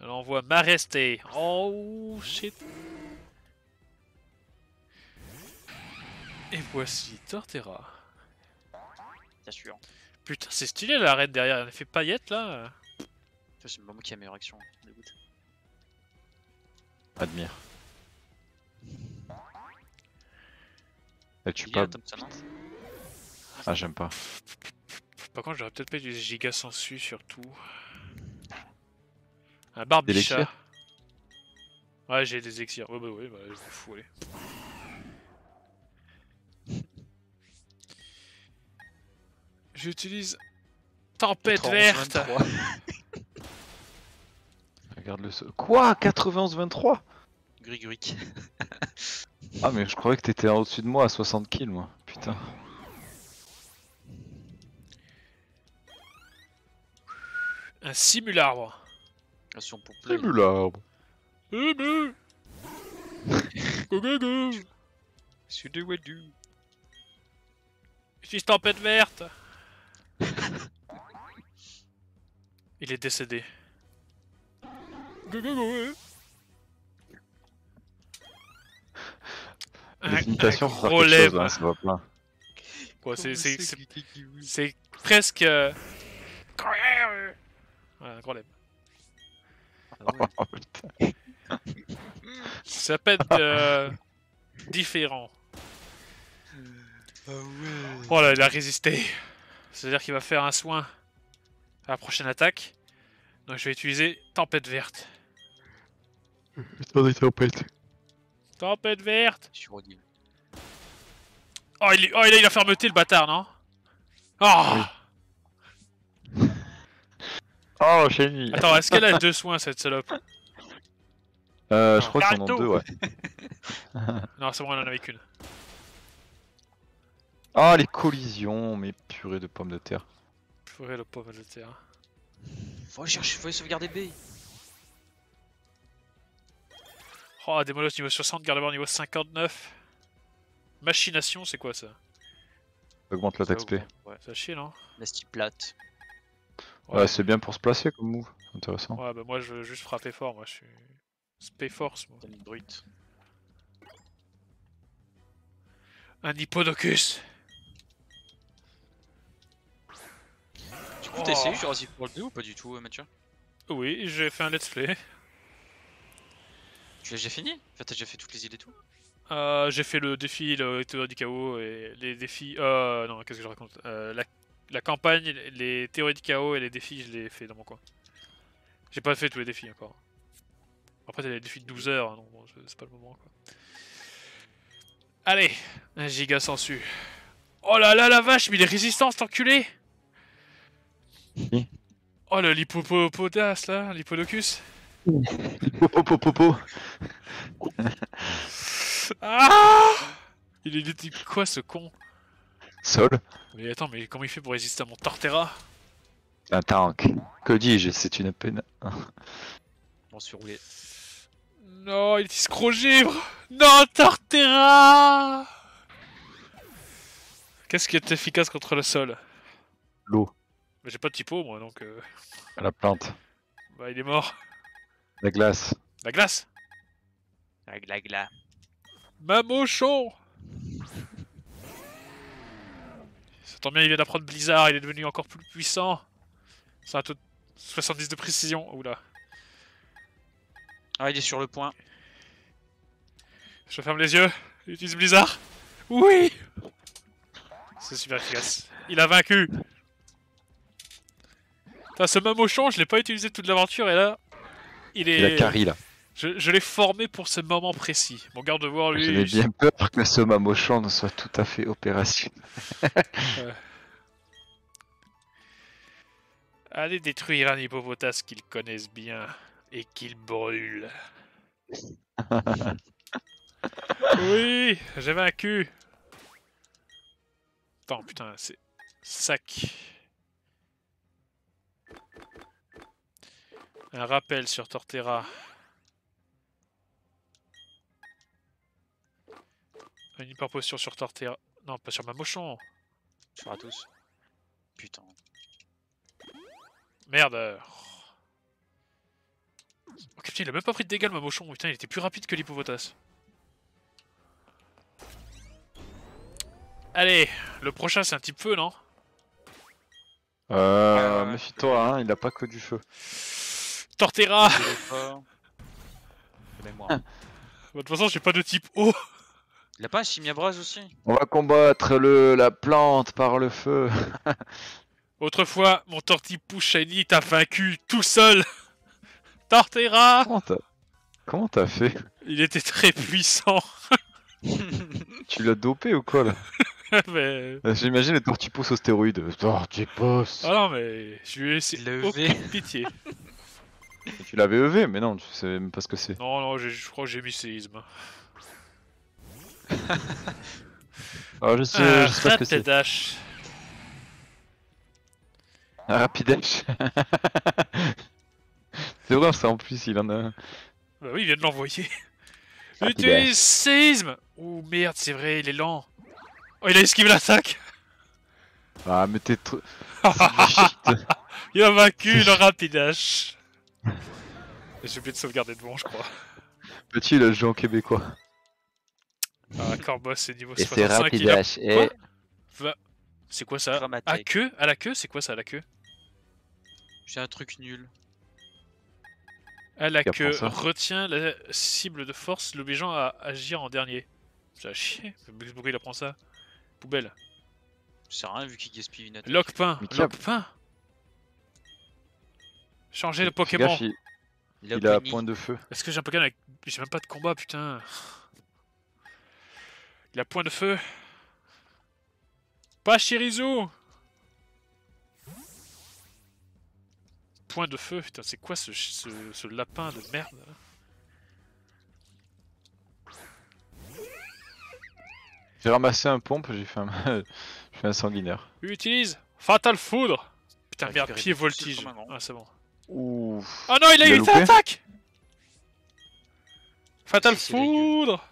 Elle envoie Maresté. Oh shit. Et voici Torterra. Bien sûr. Putain, c'est stylé la reine derrière. Elle fait paillette là. C'est le moment qui a meilleure action. Ça me dégoûte. Admire. Et tu Il y a pas. un Thompson, hein. Ah, j'aime pas. Par contre, j'aurais peut-être pas du giga sensu surtout. Un Des Barbichat. élixirs. Ouais, j'ai des élixirs. Ouais, bah, je vous fous, allez. J'utilise Tempête 91, verte. 23. Regarde le. Quoi? 91-23? Griguric. Ah, mais je croyais que t'étais au-dessus de moi à 60 kills, moi. Putain. Un simularbre. Attention pour play. C'est l'arbre. Eh ben. Go go go. Sur deux Wadu. J'utilise Tempête verte. Il est décédé. Go go go. Les imitations, faut faire gros quelque chose, lèvre. hein, ça va plein. Quoi, c'est presque... Ouais, un gros lèvre. Oh, putain. Ça peut être différent. Ah ouais. Oh là, il a résisté. C'est-à-dire qu'il va faire un soin à la prochaine attaque. Donc je vais utiliser Tempête Verte. Putain de tempête. Tempête Verte. Je suis audible. Oh, il a la fermeté, le bâtard, non? Oh. Oui. Oh, génie. Attends, est-ce qu'elle a 2 soins, cette salope? Je crois qu'ils en ont Naruto. 2, ouais. Non, c'est bon, elle en avait qu'une. Ah, les collisions, mais purée de pommes de terre. Purée, le pauvre de terre. Faut aller chercher, faut aller sauvegarder B. Oh, Démolos niveau 60, Gardevoir niveau 59. Machination, c'est quoi ça? Ça augmente l'attaque Ça SP. augmente, ouais. Ça chie, non? La style plate. Ouais, c'est bien pour se placer comme move. Intéressant. Ouais, bah moi je veux juste frapper fort, moi je suis. Spay Force, moi. T'as une brute. Un Hippodocus. Du coup, t'as essayé Jurassic World 2 ou pas du tout, Mathieu? Oui, j'ai fait un let's play. Tu l'as déjà fini? Enfin, t'as déjà fait toutes les îles et tout? J'ai fait le défi, le théorie du chaos et les défis. Non, qu'est-ce que je raconte? La campagne, les théories du chaos et les défis, je les ai fait dans mon coin. J'ai pas fait tous les défis encore. Après, t'as les défis de 12 heures, hein, non, bon, c'est pas le moment quoi. Allez, un giga sensu. Oh là là, la vache, mais il est résistant cet enculé! Qui? Oh le l'hippopotas là, l'hippodocus. Popo. Ah! Il est de type quoi ce con? Sol. Mais attends, mais comment il fait pour résister à mon Torterra? Un tank. Que dis-je, c'est une peine. On s'est roulé. Non, il est escrogivre! Non, Torterra! Qu'est-ce qui est efficace contre le sol? L'eau. Mais j'ai pas de typo moi donc La plante. bah il est mort. La glace. La glace! Gla. Mamochon! Ça tombe bien, il vient d'apprendre Blizzard, il est devenu encore plus puissant. C'est un taux de 70 de précision. Oula. Ah, il est sur le point. Je ferme les yeux. Il utilise Blizzard. Oui! C'est super efficace. Il a vaincu. Putain, ce Mamochon, je l'ai pas utilisé toute l'aventure et là, il est. Il a carry là. Je l'ai formé pour ce moment précis. Mon garde de voir lui. J'avais bien peur que ce Mamochon ne soit tout à fait opérationnel. Allez détruire un hippopotas qu'ils connaissent bien et qu'ils brûlent. Oui, j'ai vaincu. Attends, putain, c'est sac. Un rappel sur Torterra. Une hyper posture sur Torterra. Non, pas sur Mamochon. Sur à tous. Putain. Merde. Ok, putain, il a même pas pris de dégâts le Mamochon. Putain, il était plus rapide que l'hippopotas. Allez, le prochain c'est un type feu, non? Méfie-toi, hein, il a pas que du feu. Torterra. Moi. De toute façon, j'ai pas de type eau. Il a pas un chimiabras aussi? On va combattre la plante par le feu. Autrefois, mon Tortipou Shiny t'a vaincu tout seul. Torterra. Comment t'as fait? Il était très puissant. Tu l'as dopé ou quoi là? Mais... J'imagine les tortipous aux stéroïdes. Tortipous. Ah non, mais je lui ai laissé Levé. aucune pitié. Tu l'avais EV, mais non, tu sais même pas ce que c'est. Non, non, je crois que j'ai mis séisme. Alors je sais pas ce que c'est. Rapidash. Un Rapidash. C'est vrai, ça en plus, il en a un. Bah oui, il vient de l'envoyer. Rapidash. Utilise séisme. Oh merde, c'est vrai, il est lent. Oh, il a esquivé l'attaque. Ah, mais t'es trop. Il a vaincu le Rapidash. J'ai oublié de sauvegarder devant, je crois. Petit, il a joué en québécois. Ah, Corboss, c'est niveau Et c'est 65. Rapidash. Quoi C'est quoi ça? Dramatique. À queue? À la queue? C'est quoi ça, à la queue? J'ai un truc nul. À la Qu'apprend queue, ça retient la cible de force, l'obligeant à agir en dernier. Ça a chier. Pourquoi il apprend ça? Poubelle. Ça sert à rien vu qu'il gaspille une attaque. Lockpain, Mais qui a- Lockpain. Changer le Fais Pokémon. gaffe, il a point de feu. Est-ce que j'ai un Pokémon avec... J'ai même pas de combat, putain. Il a point de feu. Pas Shirizu. Point de feu, putain, c'est quoi ce lapin de merde là? J'ai ramassé un pompe, j'ai fait un... j'ai fait un sanguinaire. Utilise Fatal Foudre. Putain, Récupérer merde, des pied pouces voltige. comme un grand. Ah, c'est bon. Ouh. Oh non, il a Il a évité loupé l'attaque. Fatal Est-ce que c'est dégueu Foudre.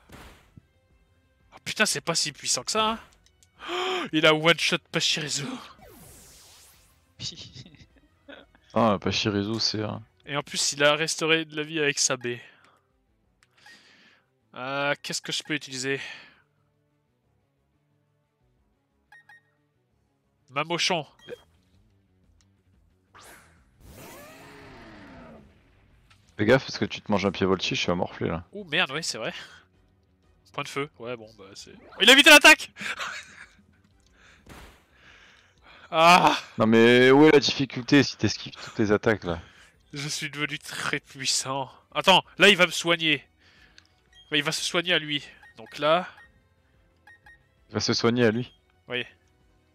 Oh, putain, c'est pas si puissant que ça. Hein. Oh, il a one-shot Pachirisu. Ah, pas Shirizu, c'est... Et en plus, il a restauré de la vie avec sa baie. Qu'est-ce que je peux utiliser? Mamochon. Fais gaffe parce que tu te manges un pied voltige, je suis à morfler là. Ouh merde, oui, c'est vrai. Point de feu. Ouais, bon, bah c'est... Oh, il a évité l'attaque. Ah, Non mais où est la difficulté si t'esquives toutes les attaques là? je suis devenu très puissant. Attends, là il va me soigner. Bah, il va se soigner à lui. Donc là, Il va se soigner à lui. il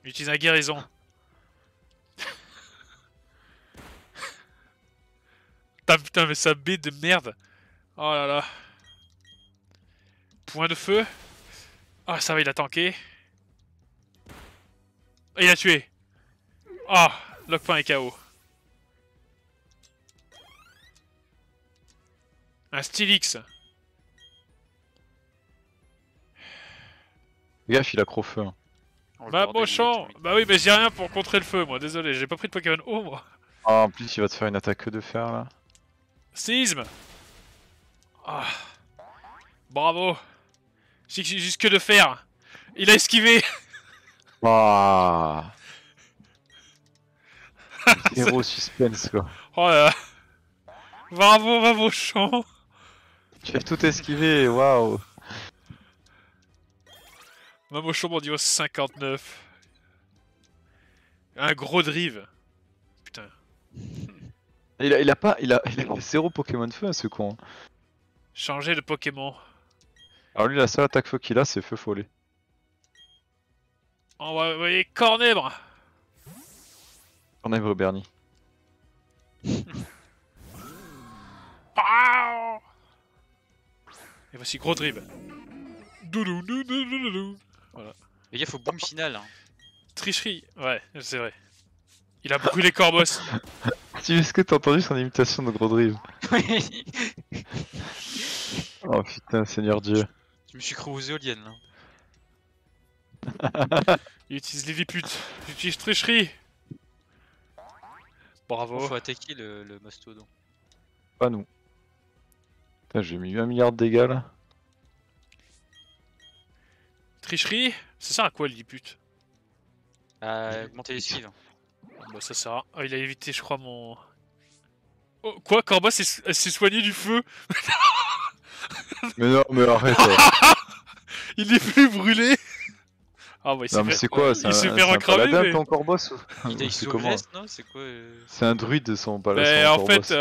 utilise la guérison. Putain, mais sa baie de merde. Oh là là. Point de feu. Ah, ça va, il a tanké. Ah, il a tué. Ah, Lockpain est KO. Un Stylix. Fais gaffe, il a crot-feu. Hein. Oh, le Bah, bordel, Mochon. il est Bah oui, mais j'ai rien pour contrer le feu, moi. Désolé, j'ai pas pris de Pokémon haut, moi. Ah, en plus, il va te faire une attaque de fer là. Séisme. Ah. Bravo. J'ai juste que de faire. Il a esquivé. Waouh. Zéro suspense quoi. Oh là là. Bravo, bravo, champ. Tu as tout esquivé, waouh. Mamochon mon niveau 59. Un gros drive. Putain. Il a zéro Pokémon feu ce con. Hein. Changer de Pokémon. Alors lui, la seule attaque feu qu'il a, c'est feu follet. On va envoyer Cornèbre. Cornèvre Bernie. Ah. Et voici gros drive. Doudou, doudou, doudou, doudou. Les gars, faut boom final. Hein. Tricherie. Ouais, c'est vrai. Il a brûlé Corbos. Est-ce que t'as entendu son imitation de gros drive? Oh putain, Seigneur Dieu. Je me suis cru aux éoliennes là. Il utilise Lilliput. Il utilise tricherie. Bravo. Faut attaquer le mastodon. Pas nous. Putain, j'ai mis 1 milliard de dégâts là. Tricherie. Ça sert à quoi Lilliput? Augmenter l'esquive. Bah ça sert à... Ah, il a évité, je crois, mon... Oh, quoi? Corbos s'est soigné du feu? Mais non, mais arrête. Il est plus brûlé. Ah bah il s'est Non mais fait... c'est quoi? il s'est fait un recramer, paladin mais... ton Corbos ou... Il C'est comment? reste, non? C'est quoi C'est un druide son Mais paladin. en fait,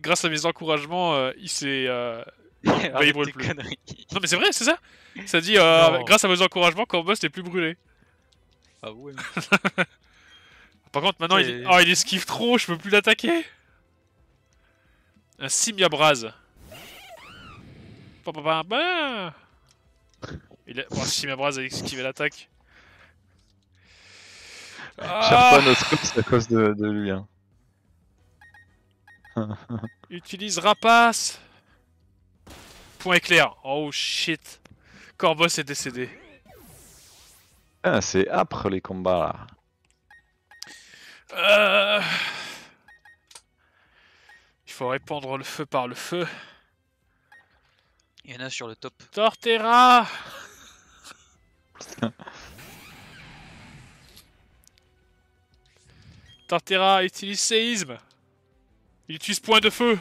grâce à mes encouragements, il s'est... Arrête il brûle tes plus. conneries. Non mais c'est vrai, c'est ça. Ça dit, Non. grâce à vos encouragements, Corbos n'est plus brûlé. Ah ouais. Par contre, maintenant, C'est- il esquive trop, je peux plus l'attaquer. Un Simiabraz. Bah. Bon, Simiabraz a esquivé l'attaque. Cherche pas notre scope, c'est à cause de lui. Hein. Utilise Rapace. Point éclair. Oh shit. Corbos est décédé. Ah, c'est âpre les combats là. Il faut répandre le feu par le feu. Il y en a sur le top. Torterra. Torterra utilise séisme. Il utilise point de feu.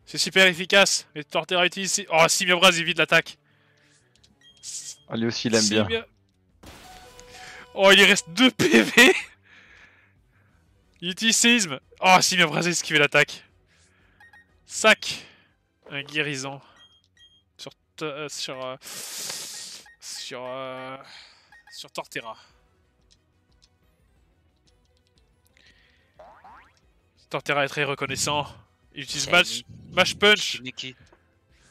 C'est super efficace. Et Torterra utilise... Oh, Simiabraz évite l'attaque. Ah, lui aussi il aime bien. Oh, il lui reste 2 PV. Il utilise séisme. Oh, s'il m'a brasé esquiver l'attaque. Sac. Un guérison. Sur Torterra. Torterra est très reconnaissant. Il utilise Mash Punch.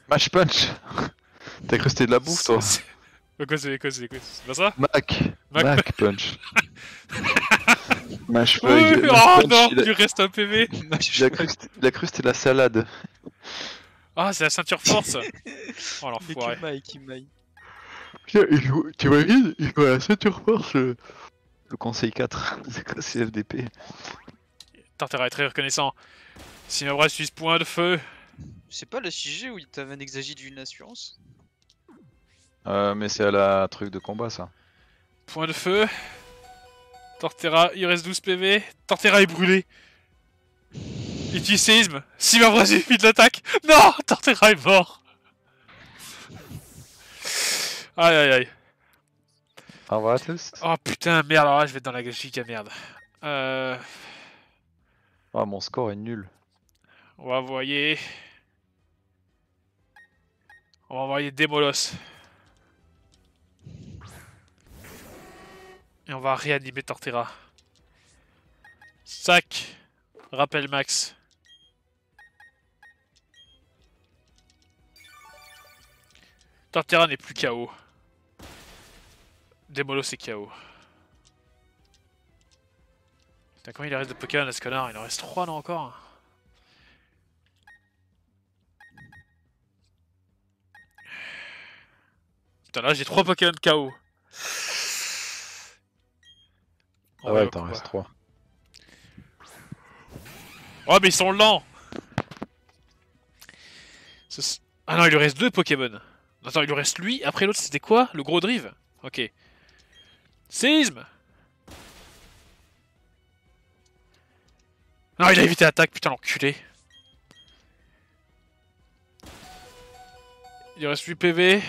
Mash Punch. T'as cru que c'était de la bouffe, toi? C'est c'est pas ça? Mac Punch. Mash Oui, Punch. oh Punch, non, il lui reste un PV. il a cru que c'était la salade. Ah, c'est la ceinture force. Oh Mais l'enfoiré. qui maille. Putain, t'imagines, il voit la ceinture force. Le conseil 4. C'est quoi CFDP? Torterra est très reconnaissant. Sinobra utilise point de feu. C'est pas le sujet où il t'avait un exagit d'une assurance? Mais c'est à la truc de combat, ça. Point de feu. Torterra, il reste 12 PV. Torterra est brûlé. Il utilise séisme. Sinobra suffit de l'attaque. Non, Torterra est mort. Aïe aïe aïe. Au revoir à tous. Oh putain, merde, alors là je vais être dans la giga merde. Oh, mon score est nul. On va envoyer... On va envoyer Démolos. Et on va réanimer Torterra. Sac. Rappel max. Torterra n'est plus KO. Démolos est KO. Putain, combien il reste de Pokémon à ce connard? Il en reste 3 là encore. Putain, là j'ai 3 Pokémon KO. Ah ouais, t'en restes 3. Oh, mais ils sont lents! Ah non, il lui reste 2 Pokémon. Attends, il lui reste lui. Après l'autre, c'était quoi? Le gros drive? Ok. Séisme! Non, il a évité l'attaque, putain, l'enculé. Il reste 8 PV.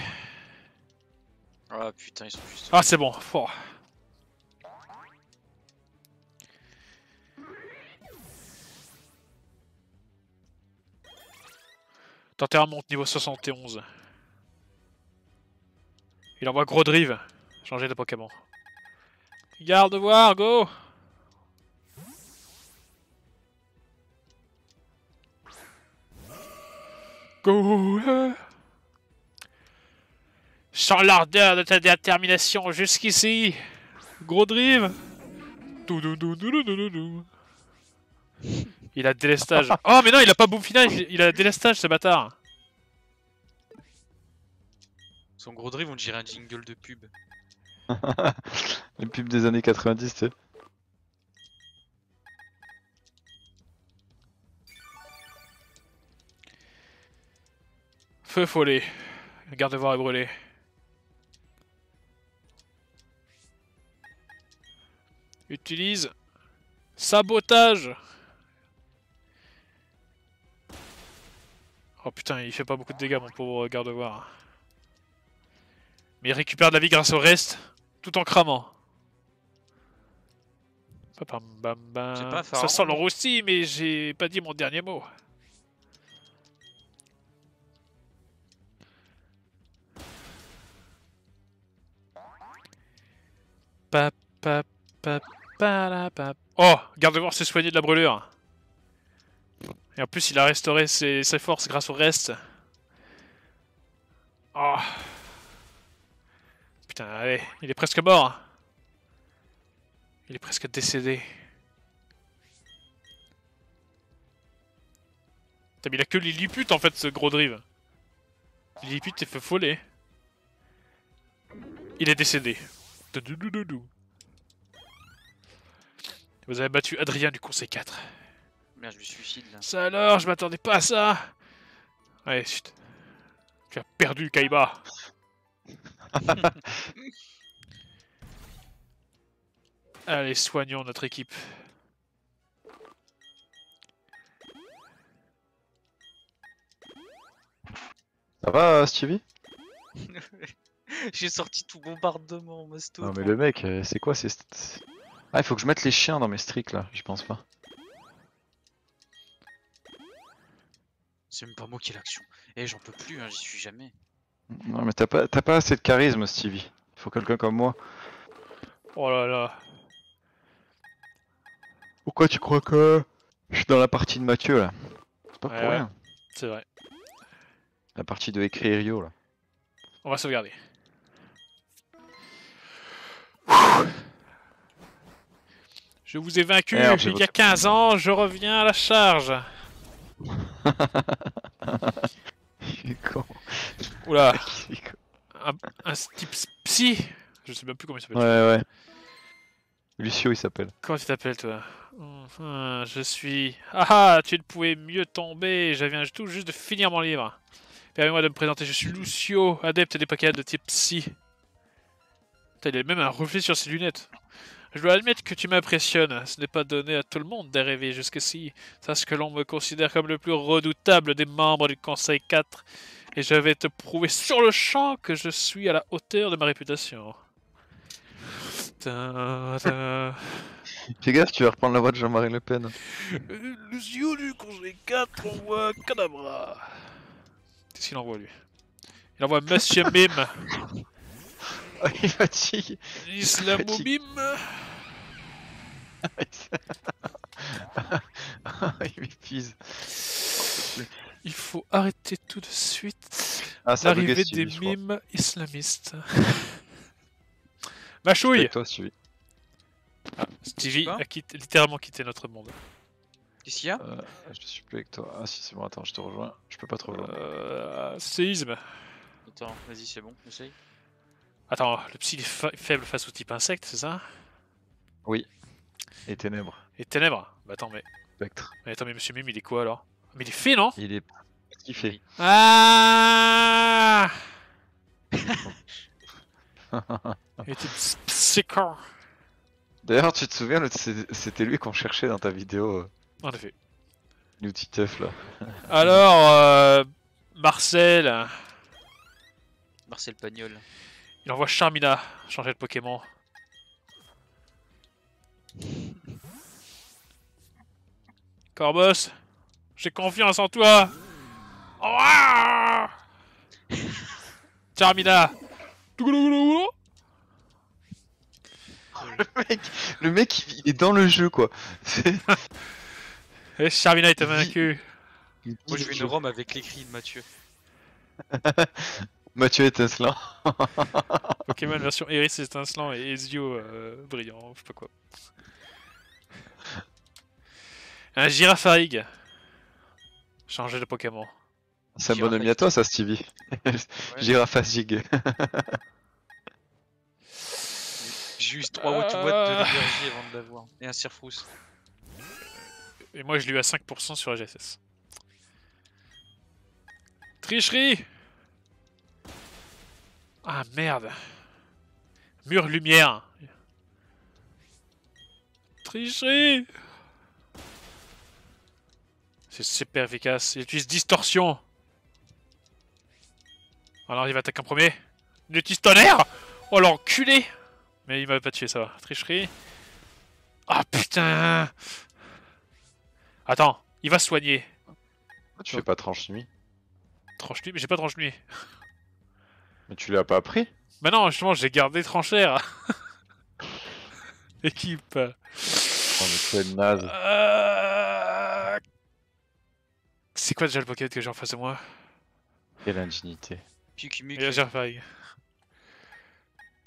Ah putain, ils sont juste... Ah, c'est bon. Oh. Torterra monte niveau 71. Il envoie gros drive. Changer de Pokémon. Garde voir, go! Go! Je sens l'ardeur de ta détermination jusqu'ici. Gros drive. Il a délestage. Oh mais non, il a pas boom final, il a délestage ce bâtard. Son gros drive, on dirait un jingle de pub. Les pubs des années 90, tu sais. Feu follet. Garde-voir est brûlé. Utilise sabotage. Oh putain, il fait pas beaucoup de dégâts mon pauvre garde-voir. Mais il récupère de la vie grâce au reste, tout en cramant. Bam, bam. Ça sent le roussi, mais j'ai pas dit mon dernier mot. Oh, garde-voir s'est soigné de la brûlure. Et en plus, il a restauré ses forces grâce au reste. Oh. Putain, allez, il est presque mort. Il est presque décédé. Putain, mais il a que Lilliput en fait, ce gros drive. Lilliput est fait follet. Il est décédé. Vous avez battu Adrien du conseil 4. Merde, je me suicide là. Ça alors, je m'attendais pas à ça. Allez, chut. Tu as perdu, Kaiba. Allez, soignons notre équipe. Ça va, Stevie? J'ai sorti tout bombardement, Masto. Non mais le mec, c'est quoi Ah, il faut que je mette les chiens dans mes streaks là, j'y pense pas. C'est même pas moi qui ai l'action. Eh, j'en peux plus, hein, j'y suis jamais. Non mais t'as pas assez de charisme, Stevie. Il faut quelqu'un comme moi. Oh là là. Pourquoi tu crois que je suis dans la partie de Mathieu là? C'est pas Ouais, pour ouais. rien. C'est vrai. La partie de écrit Rio là. On va sauvegarder. Je vous ai vaincu Merde, j'ai il y a votre- 15 ans, je reviens à la charge. Il est con. Oula, Il est con. un type psy. Je sais même plus comment il s'appelle. Ouais, ouais. Lucio il s'appelle. Comment tu t'appelles toi? Je suis... Ah, tu ne pouvais mieux tomber, je viens tout juste de finir mon livre. Permets-moi de me présenter, je suis Lucio, adepte des Pokémon de type psy. Putain, il a même un reflet sur ses lunettes. Je dois admettre que tu m'impressionnes, ce n'est pas donné à tout le monde d'arriver jusqu'ici. Sache que l'on me considère comme le plus redoutable des membres du Conseil 4, et je vais te prouver sur le champ que je suis à la hauteur de ma réputation. Ta -ta. Fais gaffe, tu vas reprendre la voix de Jean-Marie Le Pen. Lucio du Conseil 4 envoie Kadabra. Qu'est-ce qu'il envoie lui? Il envoie Monsieur Mime. Oh, il fatigue. Islamobim. Il m'épuise. Il faut arrêter tout de suite Ah, ça a bugué, l'arrivée Stevie, des je crois. mimes islamistes. Je suis Machouille! avec toi, Stevie. Stevie Quoi a littéralement quitté notre monde. Qu'est-ce qu'il y a? Je suis plus avec toi. Ah si, c'est bon, attends, je te rejoins. Je peux pas te rejoindre. Séisme. Attends, vas-y, c'est bon, essaye. Attends, le psy il est faible face au type insecte, c'est ça? Oui. Et ténèbres. Et ténèbres? Bah attends, Spectre. mais attends, mais Monsieur Mime il est quoi alors? Mais il est fait, non? Il est... Qu'est-ce qu'il fait? Oui. Ah! Il était psycho. D'ailleurs, tu te souviens, c'était lui qu'on cherchait dans ta vidéo En effet. Newtiteuf là. Alors, Marcel, Marcel Pagnol. il envoie Charmina changer de Pokémon. Corbos, j'ai confiance en toi. Ouah Charmina. Le mec il est dans le jeu quoi. C'est- Et Charmina était vaincu. Moi, je veux une Rome avec l'écrit de Mathieu. Mathieu étincelant. Pokémon version Iris étincelant et Ezio brillant, je sais pas quoi. Un Girafarig. Changer de Pokémon. C'est un bon ami à toi ça, Stevie. Giraphasigue. J'ai eu 3 watts de l'énergie avant de l'avoir. Et un Cirfrousse. Et moi je l'ai eu à 5% sur AGSS. Tricherie. Ah merde. Mur lumière. Tricherie. C'est super efficace. Il utilise distorsion. Alors il va attaquer en premier. Il utilise tonnerre. Oh l'enculé. Mais il m'a pas tué ça va. Tricherie. Ah putain. Attends, il va soigner. Pourquoi tu fais pas tranche nuit? Tranche nuit, mais j'ai pas tranche nuit. Mais tu l'as pas appris? Bah non, justement, j'ai gardé tranchère. Équipe. Oh mais c'est naze. C'est quoi déjà le Pokémon que j'ai en face de moi? Quelle indignité. Pikimi. Et la pareil.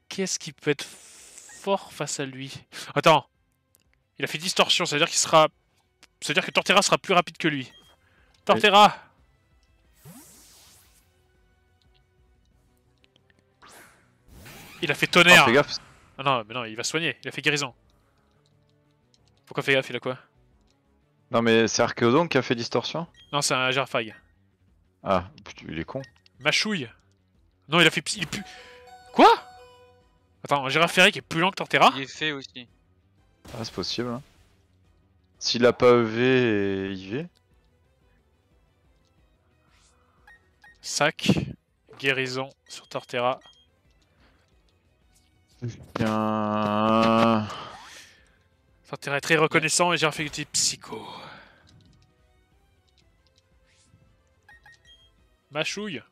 Qu'est-ce qui peut être fort face à lui? Attends. Il a fait distorsion, ça veut dire qu'il sera... Ça veut dire que Torterra sera plus rapide que lui. Torterra! Il a fait tonnerre. Oh, fais gaffe. Ah non, mais non, il va soigner. Il a fait guérison. Pourquoi fait gaffe? Il a quoi? Non mais c'est Archéodon qui a fait distorsion? Non, c'est un Girafag. Ah, putain, il est con. Machouille. Non, il a fait... Il est plus... Quoi? Attends, un Girafarig est plus lent que Torterra? Il est fait aussi. Ah c'est possible hein. S'il a pas EV et IV. Sac. Guérison sur Torterra. Bien. Ton terrain est très reconnaissant et j'ai fait du psycho. Mâchouille.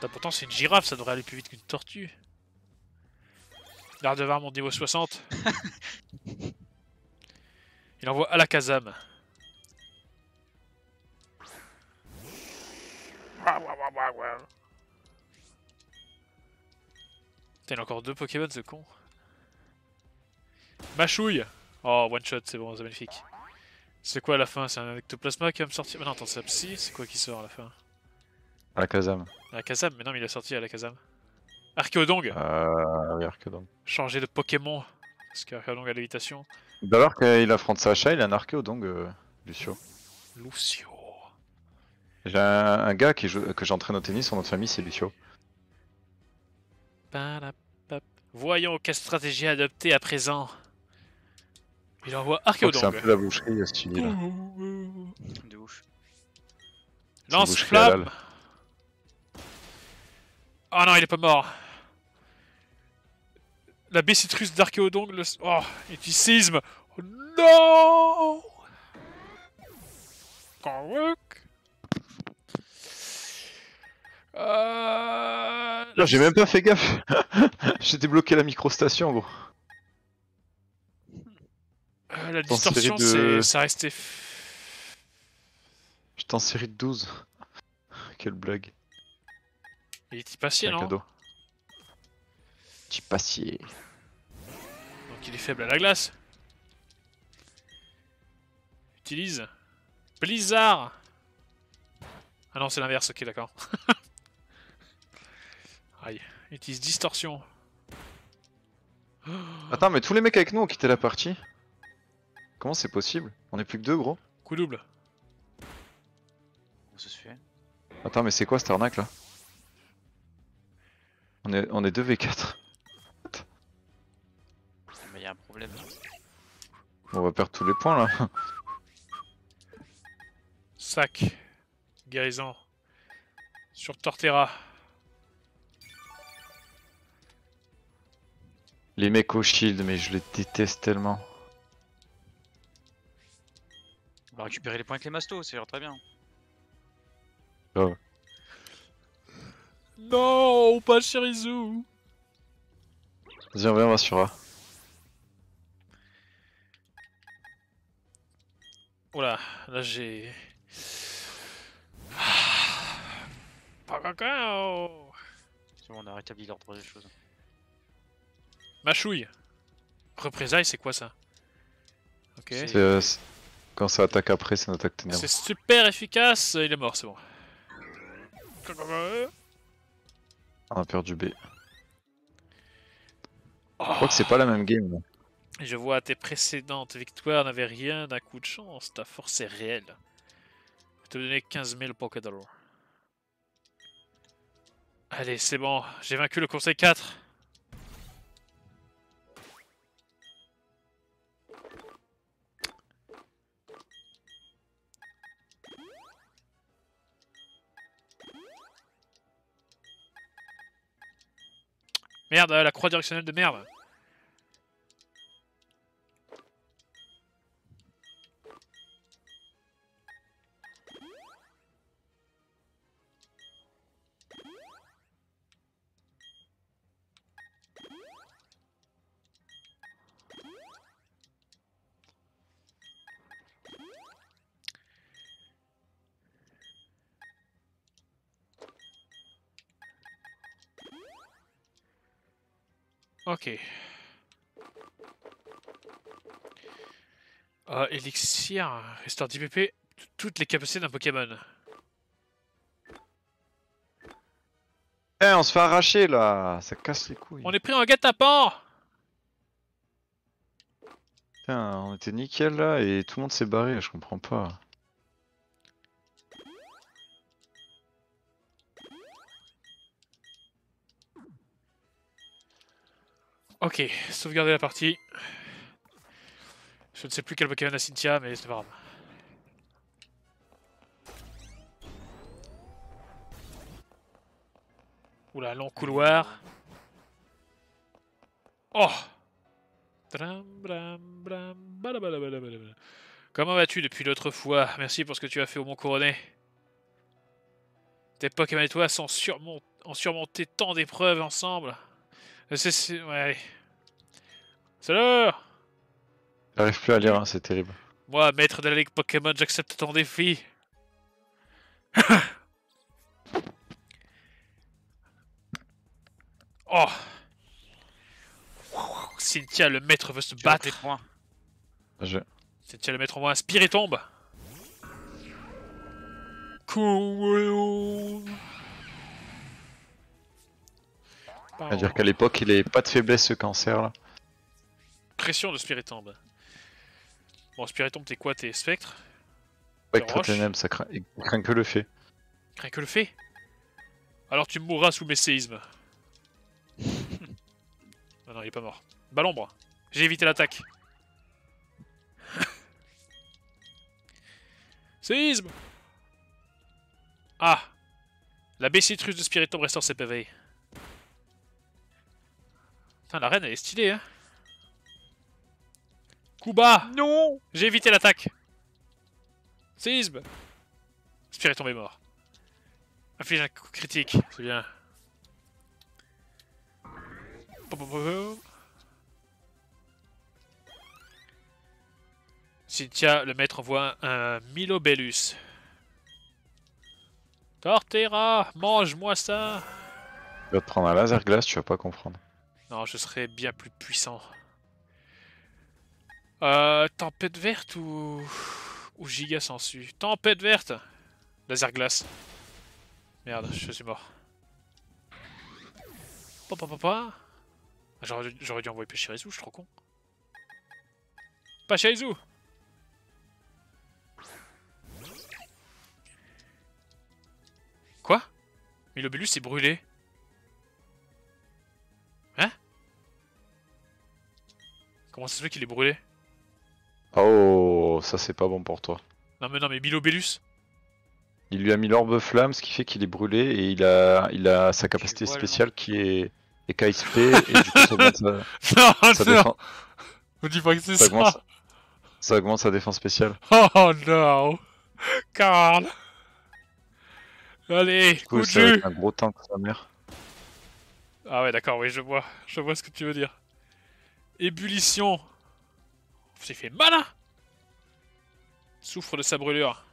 Bah, pourtant c'est une girafe, ça devrait aller plus vite qu'une tortue. Gardevoir mon niveau 60. Il envoie à la Kazam. Putain, il a encore 2 Pokémon ce con. Mâchouille. Oh, one shot, c'est bon, c'est magnifique. C'est quoi à la fin? C'est un ectoplasma qui va me sortir? Mais non, attends, c'est un psy? C'est quoi qui sort à la fin? À la Kazam. À la Kazam? Mais non, mais il est sorti à la Kazam. Archéodong. Regarde que donc. Changer de Pokémon. Parce qu'Archéodong a lévitation. D'abord qu'il affronte Sacha, il a un Archéodong, Lucio. Lucio. J'ai un gars que j'entraîne au tennis, son nom de famille c'est Lucio. Voyons quelle stratégie adopter à présent. Il envoie Je crois que c'est un Archéodong. peu la boucherie ce qu'il dit là. De ouf. C'est une boucherie Lance-flamme. halal. Oh non, il est pas mort. La Bessitrus d'Archéodong le... Oh, et puis séisme. Oh, non. Convoque. Non, j'ai même pas fait gaffe. J'ai débloqué la microstation gros. La Dans série distorsion, de- ça restait... J'étais en série de 12. Quelle blague. Il était patient, C'est un non? cadeau. Petit passier. Donc il est faible à la glace. Utilise. Blizzard. Ah non, c'est l'inverse, ok, d'accord. Aïe. Utilise distorsion. Attends, mais tous les mecs avec nous ont quitté la partie. Comment c'est possible? On est plus que 2 gros. Coup double. Ça se fait. Attends, mais c'est quoi cette arnaque là? On est 2v4. Mais y a un problème. On va perdre tous les points là. Sac. Guérison. Sur Torterra. Les mecs au shield, mais je les déteste tellement. On va récupérer les points avec les mastos, c'est genre très bien. Grave. Non, pas Shirizu. Vas-y, on va sur A. Oula, là j'ai... C'est bon, on a rétabli l'ordre des choses. Mâchouille. Représailles, c'est quoi ça? Ok. C'est quand ça attaque après, c'est une attaque ténèbres. C'est super efficace. Il est mort, c'est bon. On a perdu B. Je Oh. crois que c'est pas la même game. Là. Je vois tes précédentes victoires n'avaient rien d'un coup de chance. Ta force est réelle. Je vais te donner 15 000 Pokédollars. Allez, c'est bon. J'ai vaincu le conseil 4. Merde, la croix directionnelle de merde. Ok. Elixir, restaure 10 PP, toutes les capacités d'un Pokémon. Eh, on se fait arracher là. Ça casse les couilles. On est pris en guet-apens. Putain, on était nickel là et tout le monde s'est barré, je comprends pas. Ok, sauvegarder la partie. Je ne sais plus quel Pokémon a Cynthia, mais c'est pas grave. Oula, long couloir. Oh! Tram, bram, bram, balabalabalabalabala. Comment vas-tu depuis l'autre fois? Merci pour ce que tu as fait au Mont Couronné. Tes Pokémon et toi ont surmonté tant d'épreuves ensemble. Ouais, allez. Salut! J'arrive plus à lire, hein, c'est terrible. Moi, maître de la Ligue Pokémon, j'accepte ton défi. Oh! Cynthia, le maître veut se Tu as battre. tes points. Je... Cynthia, le maître envoie un Spiritomb. Cool. C'est-à-dire qu'à l'époque, il avait pas de faiblesse ce cancer là. Pression de Spiritomb. Bon, Spiritomb, t'es quoi? T'es Spectre? Spectre roche. ténèbres, ça craint... il craint que le fait. Rien que le fait. Alors tu mourras sous mes séismes. Non, non, il est pas mort. Balombre. J'ai évité l'attaque. Séisme. Ah. La Bessitrus de Spiritomb restaure ses PV. Putain, la reine, elle est stylée, hein. Coup bas. Non! J'ai évité l'attaque. Séisme. Spiritomb est mort. Inflige un coup critique, c'est bien. Cynthia, le maître envoie un Milobellus. Torterra, mange-moi ça. Tu vas te prendre un laser glace, tu vas pas comprendre. Non, je serais bien plus puissant. Tempête verte ou giga sensu? Tempête verte. Laser glace. Merde, je suis mort. Papa. J'aurais dû envoyer Pachirisu, je suis trop con. Pachirisu. Quoi? Milobellus est brûlé. Hein? Comment ça se fait qu'il est brûlé? Oh, ça c'est pas bon pour toi. Non mais Milobellus. Il lui a mis l'orbe flamme, ce qui fait qu'il est brûlé et il a sa capacité vois, spéciale qui est KSP et du coup ça augmente sa Non, défense. vous dites pas que c'est Ça ça. augmente, ça augmente sa défense spéciale. Oh non, Karl. Allez, Du coup coup, de ça va jus. être un gros tank sa mère. Ah ouais, d'accord, oui, je vois ce que tu veux dire. Ébullition. J'ai fait mal, hein. Souffre de sa brûlure.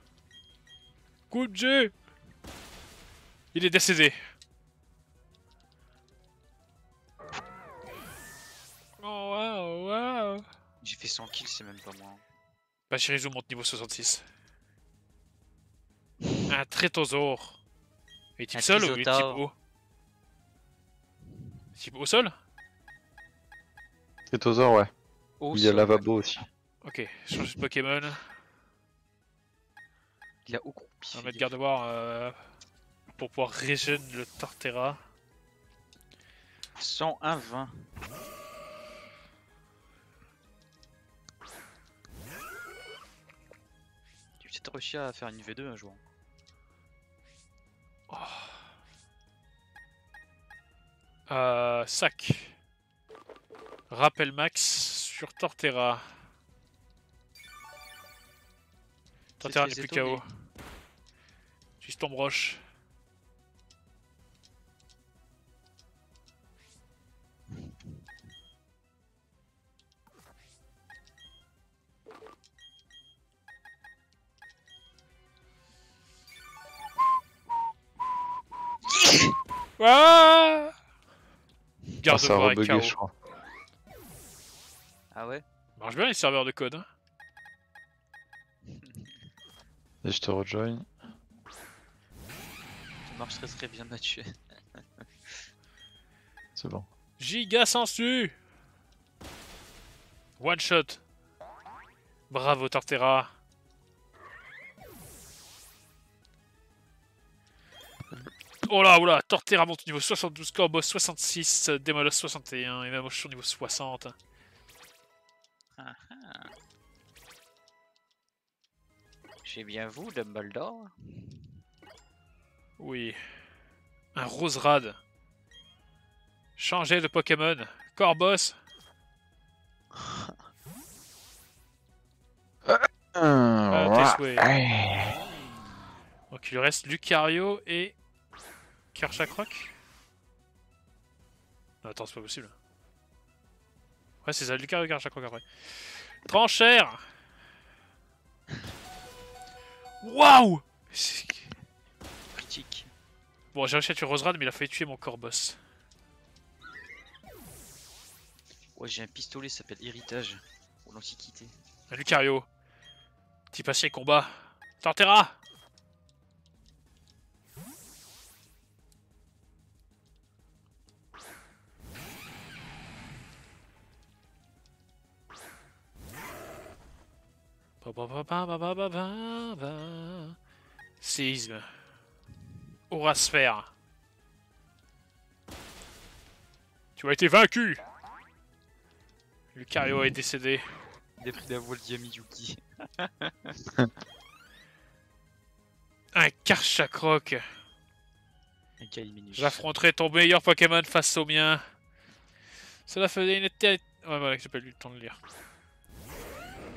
Coup de jus. Il est décédé. Oh waouh, waouh. J'ai fait 100 kills, c'est même pas moi. Pachirisu monte niveau 66. Un Trétosaure. Il est type Un sol ou il est type Trizotaure. haut? Type au sol? Trétosaure, ouais. Oh, Il y a ça, Lavabo aussi. Ok, changer de Pokémon. il a au croupi. On va mettre garde-boire pour pouvoir régénérer le Torterra. 101-20. J'ai peut-être réussi à faire une V2 un jour. Sac. Rappel max sur Torterra. Torterra n'est très plus étonné. KO. Juste tombe roche. Ah, Ah, ça a garde-boire est rebugué, KO. je crois. Ah ouais? Marche bien les serveurs de code. Hein. Et je te rejoins. Ça marcherait très bien, Mathieu. C'est bon. Giga sensu. One shot. Bravo Torterra. Oh là, oula, Torterra monte au niveau 72, Corboss 66, Demolos 61 et même au niveau 60. J'ai bien vous, Dumbledore. Oui. Un Roserad. Changer de Pokémon. Corboss. Tes souhaits. Donc il lui reste Lucario et Kerchakroc. Non, attends, c'est pas possible. Ouais, c'est ça, Lucario et Kerchakroc après. Tranchère. Waouh. Critique. Bon, j'ai réussi à tuer Roserad, mais il a failli tuer mon Corboss. Ouais, j'ai un pistolet, ça s'appelle Héritage. Pour l'Antiquité. Un Lucario. Petit passé combat. Torterra. Séisme. Aurasphère. Tu as été vaincu. Lucario est décédé. Il a pris la voile d'Yami-Yuki. Un Kerchakroc. Un Kaliminus. J'affronterai ton meilleur Pokémon face au mien. Cela faisait une éternité. Ouais, voilà, j'ai pas eu le temps de lire.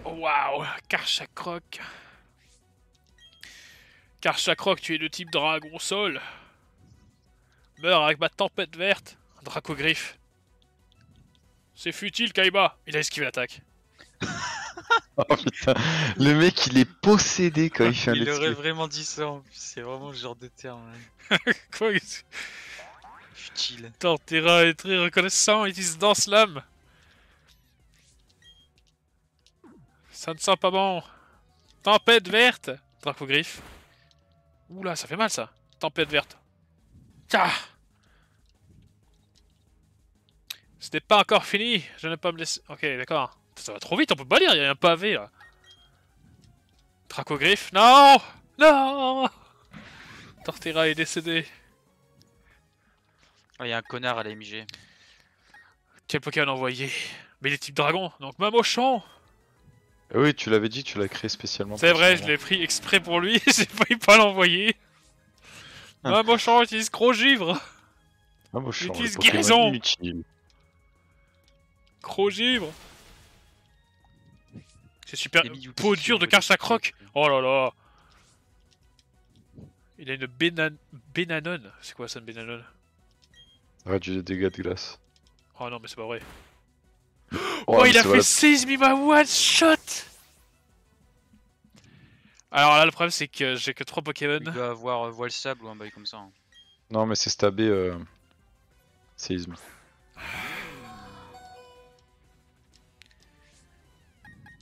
Oh, waouh, Kerchakroc. Kerchakroc, tu es de type dragon sol. Meurs avec ma tempête verte. Dracogriffe. C'est futile, Kaiba. Il a esquivé l'attaque. Oh putain, le mec il est possédé quand il fait un Il aurait esquive. vraiment dit ça en plus, c'est vraiment le genre de terme. Quoi? Futile. Torterra est très reconnaissant, il utilise Danse Lame. Ça ne sent pas bon. Tempête verte. Dracogriffe. Oula, ça fait mal ça. Tempête verte. Ah, ce n'est pas encore fini. Je ne vais pas me laisser. Ok, d'accord. Ça va trop vite, on peut pas lire, il y a un pavé là. Dracogriffe. Non. Non. Torterra est décédé. Oh, il y a un connard à la MG. Quel Pokémon envoyé? Mais il est type dragon, donc Mamochon. Oui, tu l'avais dit, tu l'as créé spécialement. C'est pour vrai, ce je l'ai pris exprès pour lui, j'ai failli pas l'envoyer. Mamochon utilise Gros Givre. moment. Ah, moi, je suis Utilise un Pokémon guérison. inutile. Gros Givre. C'est super. Yami-Yuki Peau qui dure de envoie des Kerchakroc. trucs. Oh là là. Il a une Bénanone. C'est quoi ça, une Bénanone? Réduit les dégâts de glace. Oh non, mais c'est pas vrai. Oh, Oh, mais il a c'est fait valable. 6 ma one shot. Alors là, le problème, c'est que j'ai que 3 Pokémon. Il doit avoir voile sable ou un bail comme ça. Hein. Non, mais c'est stabé séisme.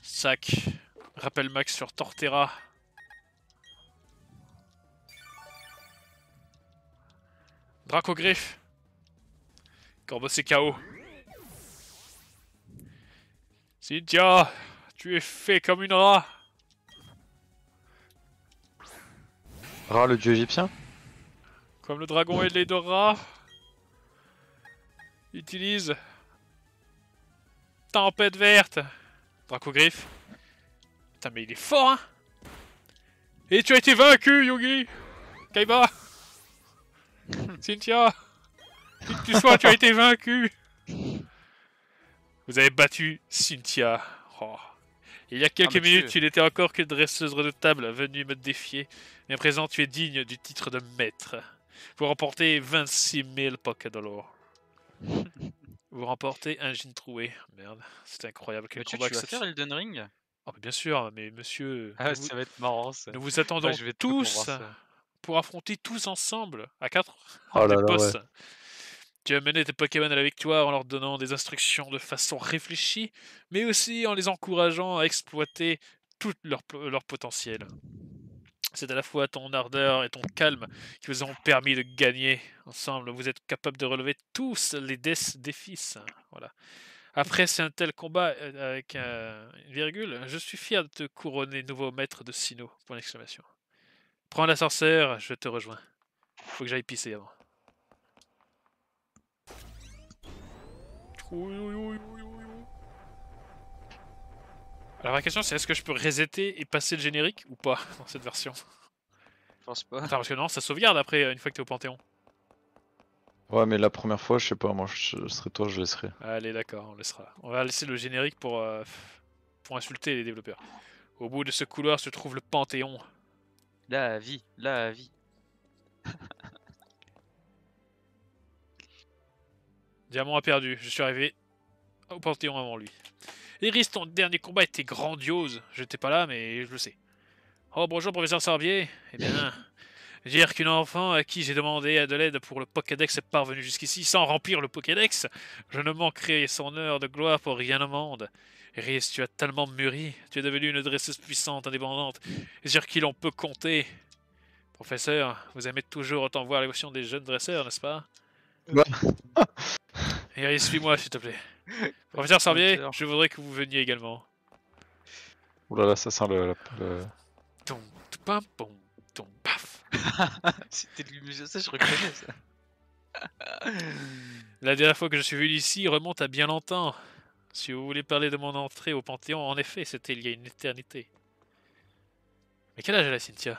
Sac. Rappel max sur Torterra. Dracogriffe. Corboss est KO. Cynthia, tu es fait comme une rat. Ra, le dieu égyptien? Comme le dragon et les deux rats. Utilise. Tempête verte. Dracogriffe. Putain, mais il est fort, hein. Et tu as été vaincu, Yugi. Kaiba. Cynthia. Qui que tu sois, tu as été vaincu. Vous avez battu Cynthia. Oh. Il y a quelques mais tu- minutes, tu n'étais encore que dresseuse redoutable, venue me défier. Mais à présent, tu es digne du titre de maître. Vous remportez 26 000 Pokédollars. Vous remportez un jean troué. Merde, c'est incroyable. Quel Mais tu combat vas faire Elden Ring? Oh, mais bien sûr, mais monsieur, Ah, ça va être marrant ça. nous vous attendons Je vais trop voir tous ça. pour affronter tous ensemble, à 4, Oh des là là, boss. ouais. Tu as mené tes Pokémon à la victoire en leur donnant des instructions de façon réfléchie, mais aussi en les encourageant à exploiter tout leur potentiel. C'est à la fois ton ardeur et ton calme qui vous ont permis de gagner. Ensemble, vous êtes capables de relever tous les défis. Voilà. Après c'est un tel combat avec une virgule, je suis fier de te couronner nouveau maître de Sinnoh. Point d'exclamation. Prends l'ascenseur, je te rejoins. Faut que j'aille pisser avant. Alors la question c'est est-ce que je peux resetter et passer le générique ou pas dans cette version? Je pense pas. Attends, parce que non, ça sauvegarde après une fois que t'es au Panthéon. Ouais, mais la première fois, je sais pas, moi je serais toi, je laisserais. Allez, d'accord, on laissera. On va laisser le générique pour insulter les développeurs. Au bout de ce couloir se trouve le Panthéon. La vie, la vie. Diamant a perdu, je suis arrivé au Panthéon avant lui. Iris, ton dernier combat était grandiose. J'étais pas là, mais je le sais. Oh, bonjour, professeur Sorbier. Eh bien, dire qu'une enfant à qui j'ai demandé de l'aide pour le Pokédex est parvenue jusqu'ici sans remplir le Pokédex, je ne manquerai son heure de gloire pour rien au monde. Iris, tu as tellement mûri, tu es devenue une dresseuse puissante, indépendante, et sur qui l'on peut compter. Professeur, vous aimez toujours autant voir l'évolution des jeunes dresseurs, n'est-ce pas? Ouais. Iris, suis-moi, s'il te plaît. Professeur Sorbier, Hunter. je voudrais que vous veniez également. Oulala, ça sent le... Tom, pam, pom, tom, paf. C'était de l'illusion, ça je reconnais ça. La dernière fois que je suis venu ici remonte à bien longtemps. Si vous voulez parler de mon entrée au Panthéon, en effet, c'était il y a une éternité. Mais quel âge elle a, Cynthia?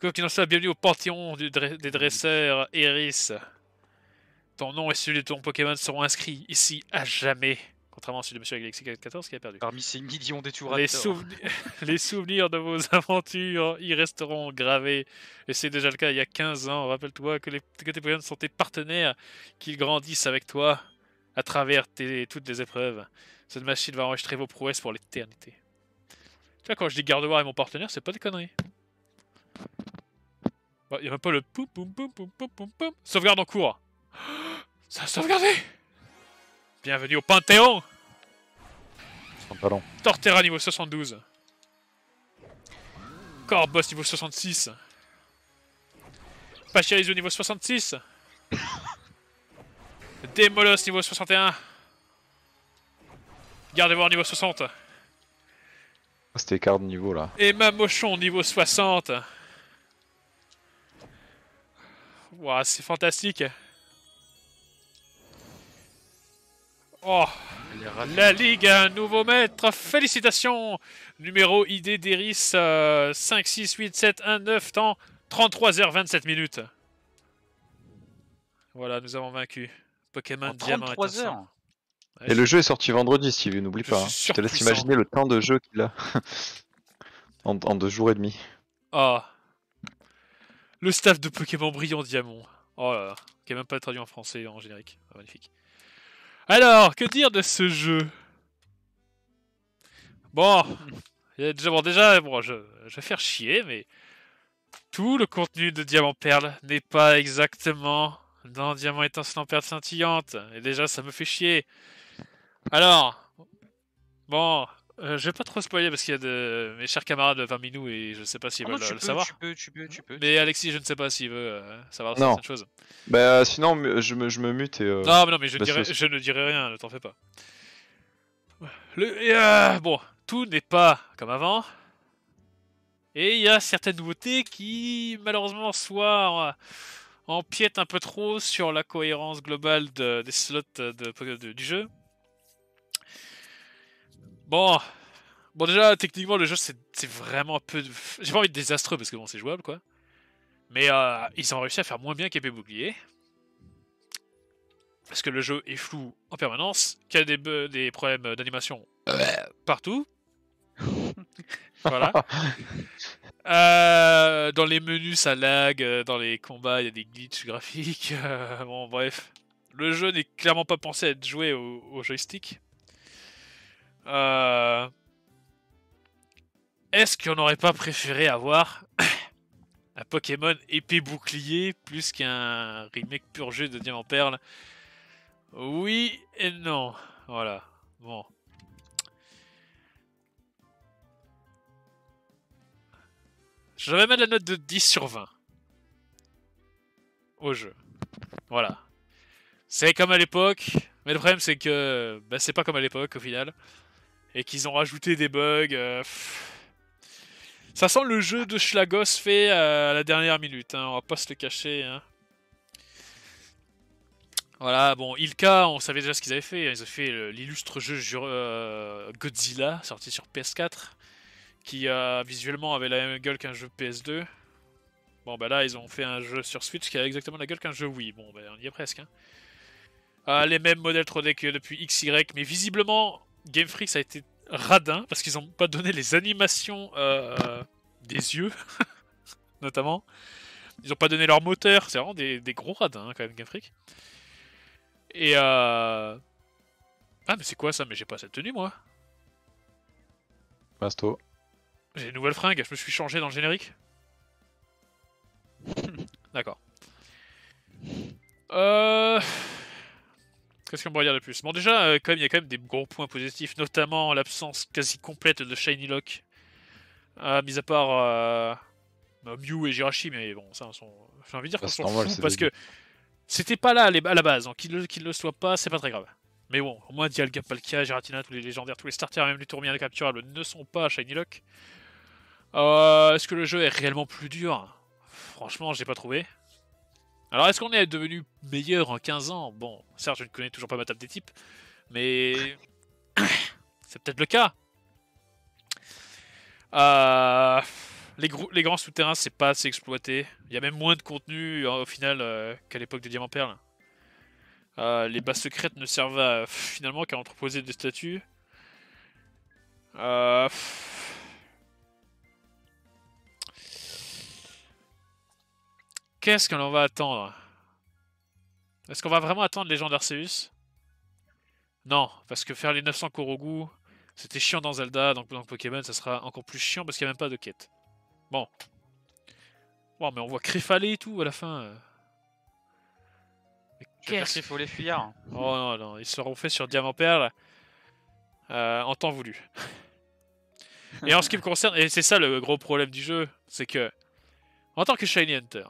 Quoi qu'il en soit, bienvenue au Panthéon des dresseurs Eris. Ton nom et celui de ton Pokémon seront inscrits ici à jamais. Contrairement à celui de Monsieur Galaxy 14 qui a perdu. Parmi ces millions Les, d'éturateurs. les souvenirs de vos aventures y resteront gravés. Et c'est déjà le cas il y a 15 ans. Rappelle-toi que tes Pokémon sont tes partenaires, qu'ils grandissent avec toi à travers toutes les épreuves. Cette machine va enregistrer vos prouesses pour l'éternité. Tu vois, quand je dis Gardevoir est mon partenaire, c'est pas des conneries. Il n'y a même pas le poum poum poum poum poum poum poum. Sauvegarde en cours. Ça a sauvegardé. Bienvenue au Panthéon. Ballon. Torterra niveau 72. Corboss niveau 66. Pachirisu niveau 66. Démolos niveau 61. Gardevoir niveau 60. C'était écart de niveau là. Et Mamochon niveau 60. Ouah, c'est fantastique. Oh, la Ligue a un nouveau maître. Félicitations. Numéro ID d'Eris 5, 6, 8, 7, 1, 9 temps 33h27 minutes. Voilà, nous avons vaincu. Pokémon En Diamant 33 étincelant. heures. Ouais, Et le jeu est sorti vendredi, Steve, n'oublie je pas. Hein. suis Je te laisse surpuissant. imaginer le temps de jeu qu'il a. en 2 jours et demi. Ah. Le staff de Pokémon Brillant Diamant. Oh là là. Qui est même pas traduit en français en générique. Ah, magnifique. Alors, que dire de ce jeu? Bon. Je vais faire chier, mais tout le contenu de Diamant Perle n'est pas exactement dans Diamant étincelant Perle scintillante. Et déjà, ça me fait chier. Alors, bon, je vais pas trop spoiler parce qu'il y a de mes chers camarades parmi nous et je sais pas s'ils Ah veulent non, le savoir. tu peux. Mais Alexis, je ne sais pas s'il veut savoir Non. certaines choses. Bah sinon, je me mute et... Non, mais non, mais bah, je ne dirai rien, ne t'en fais pas. Bon, tout n'est pas comme avant. Et il y a certaines nouveautés qui, malheureusement, soit empiètent un peu trop sur la cohérence globale des slots du jeu. Bon, déjà, techniquement, le jeu, c'est vraiment un peu... J'ai pas envie de désastreux, parce que bon, c'est jouable, quoi. Mais ils ont réussi à faire moins bien qu'Épée Bouclier. Parce que le jeu est flou en permanence, qu'il y a des problèmes d'animation partout. Voilà. Dans les menus, ça lag. Dans les combats, il y a des glitches graphiques. Bon, bref. Le jeu n'est clairement pas pensé à être joué au joystick. Est-ce qu'on n'aurait pas préféré avoir un Pokémon épée bouclier plus qu'un remake pur jeu de Diamant Perle? Oui et non. Voilà. Bon. Je vais mettre la note de 10 sur 20 au jeu. Voilà. C'est comme à l'époque, mais le problème c'est que c'est pas comme à l'époque au final. Et qu'ils ont rajouté des bugs. Ça sent le jeu de Schlagos fait à la dernière minute, hein, on va pas se le cacher. Hein. Voilà, bon, Ilka, on savait déjà ce qu'ils avaient fait. Ils ont fait l'illustre jeu Godzilla, sorti sur PS4, qui visuellement avait la même gueule qu'un jeu PS2. Bon bah là ils ont fait un jeu sur Switch qui a exactement la gueule qu'un jeu Wii. Bon bah on y est presque. Hein. Les mêmes modèles 3D que depuis XY, mais visiblement Game Freak ça a été radin parce qu'ils ont pas donné les animations des yeux, notamment. Ils ont pas donné leur moteur, c'est vraiment des gros radins hein, quand même Game Freak. Et ah mais c'est quoi ça? Mais j'ai pas cette tenue moi. Basto. J'ai une nouvelle fringue, je me suis changé dans le générique. D'accord. Qu'est-ce qu'on pourrait dire de plus? Bon déjà, il y a quand même des gros points positifs, notamment l'absence quasi complète de Shiny Lock. Mis à part Mew et Jirachi, mais bon, ça, j'ai envie de dire qu'on c'est s'en normal, fout c'est parce le que c'était pas là à la base, donc qu'il le soit pas, c'est pas très grave. Mais bon, au moins Dialga, Palkia, Giratina, tous les légendaires, tous les starters, même les tourmiens incapturables ne sont pas Shiny Lock. Est-ce que le jeu est réellement plus dur? Franchement, j'ai pas trouvé. Alors, est-ce qu'on est devenu meilleur en 15 ans? Bon, certes, je ne connais toujours pas ma table des types, mais c'est peut-être le cas. Les grands souterrains, c'est pas assez exploité. Il y a même moins de contenu au final qu'à l'époque de Diamant Perle. Les bases secrètes ne servent finalement qu'à entreposer des statues. Qu'est-ce que l'on va attendre? Est-ce qu'on va vraiment attendre les gens d'Arceus? Non, parce que faire les 900 Korogu, c'était chiant dans Zelda, donc dans Pokémon, ça sera encore plus chiant parce qu'il n'y a même pas de quête. Bon. Bon, mais on voit Créfalé et tout à la fin. Mais Qu'est-ce qu'il faut les fuir? Oh non, non, ils seront faits sur Diamant Perle en temps voulu. Et en ce qui me concerne, et c'est ça le gros problème du jeu, c'est que, en tant que Shiny Hunter,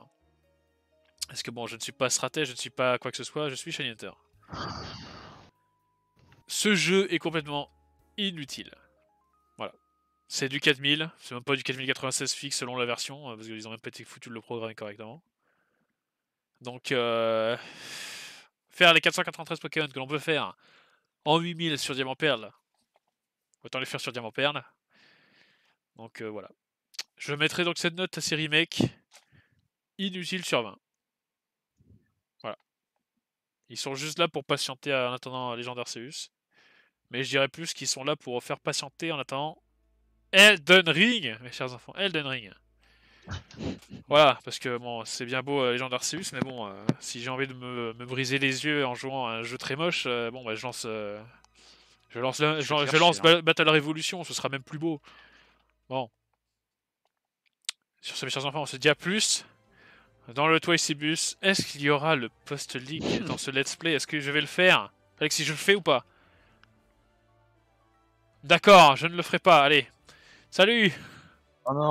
parce que bon, je ne suis pas stratège, je ne suis pas quoi que ce soit, je suis Shiny Hunter. Ce jeu est complètement inutile. Voilà. C'est du 4000, c'est même pas du 4096 fixe selon la version, parce qu'ils ont même pas été foutus de le programmer correctement. Donc, faire les 493 Pokémon que l'on peut faire en 8000 sur Diamant Perle, autant les faire sur Diamant Perle. Donc voilà. Je mettrai donc cette note à ces remakes inutile sur 20. Voilà. Ils sont juste là pour patienter en attendant Légende Arceus. Mais je dirais plus qu'ils sont là pour faire patienter en attendant Elden Ring, mes chers enfants. Elden Ring. Voilà, parce que bon, c'est bien beau Légende Arceus, mais bon, si j'ai envie de me briser les yeux en jouant à un jeu très moche, bon bah je lance Battle Revolution, ce sera même plus beau. Bon. Sur ce, mes chers enfants, on se dit à plus. Dans le Twicebus, est-ce qu'il y aura le post-league dans ce let's play? Est-ce que je vais le faire? Alexis, je le fais ou pas? D'accord, je ne le ferai pas, allez. Salut! Oh non.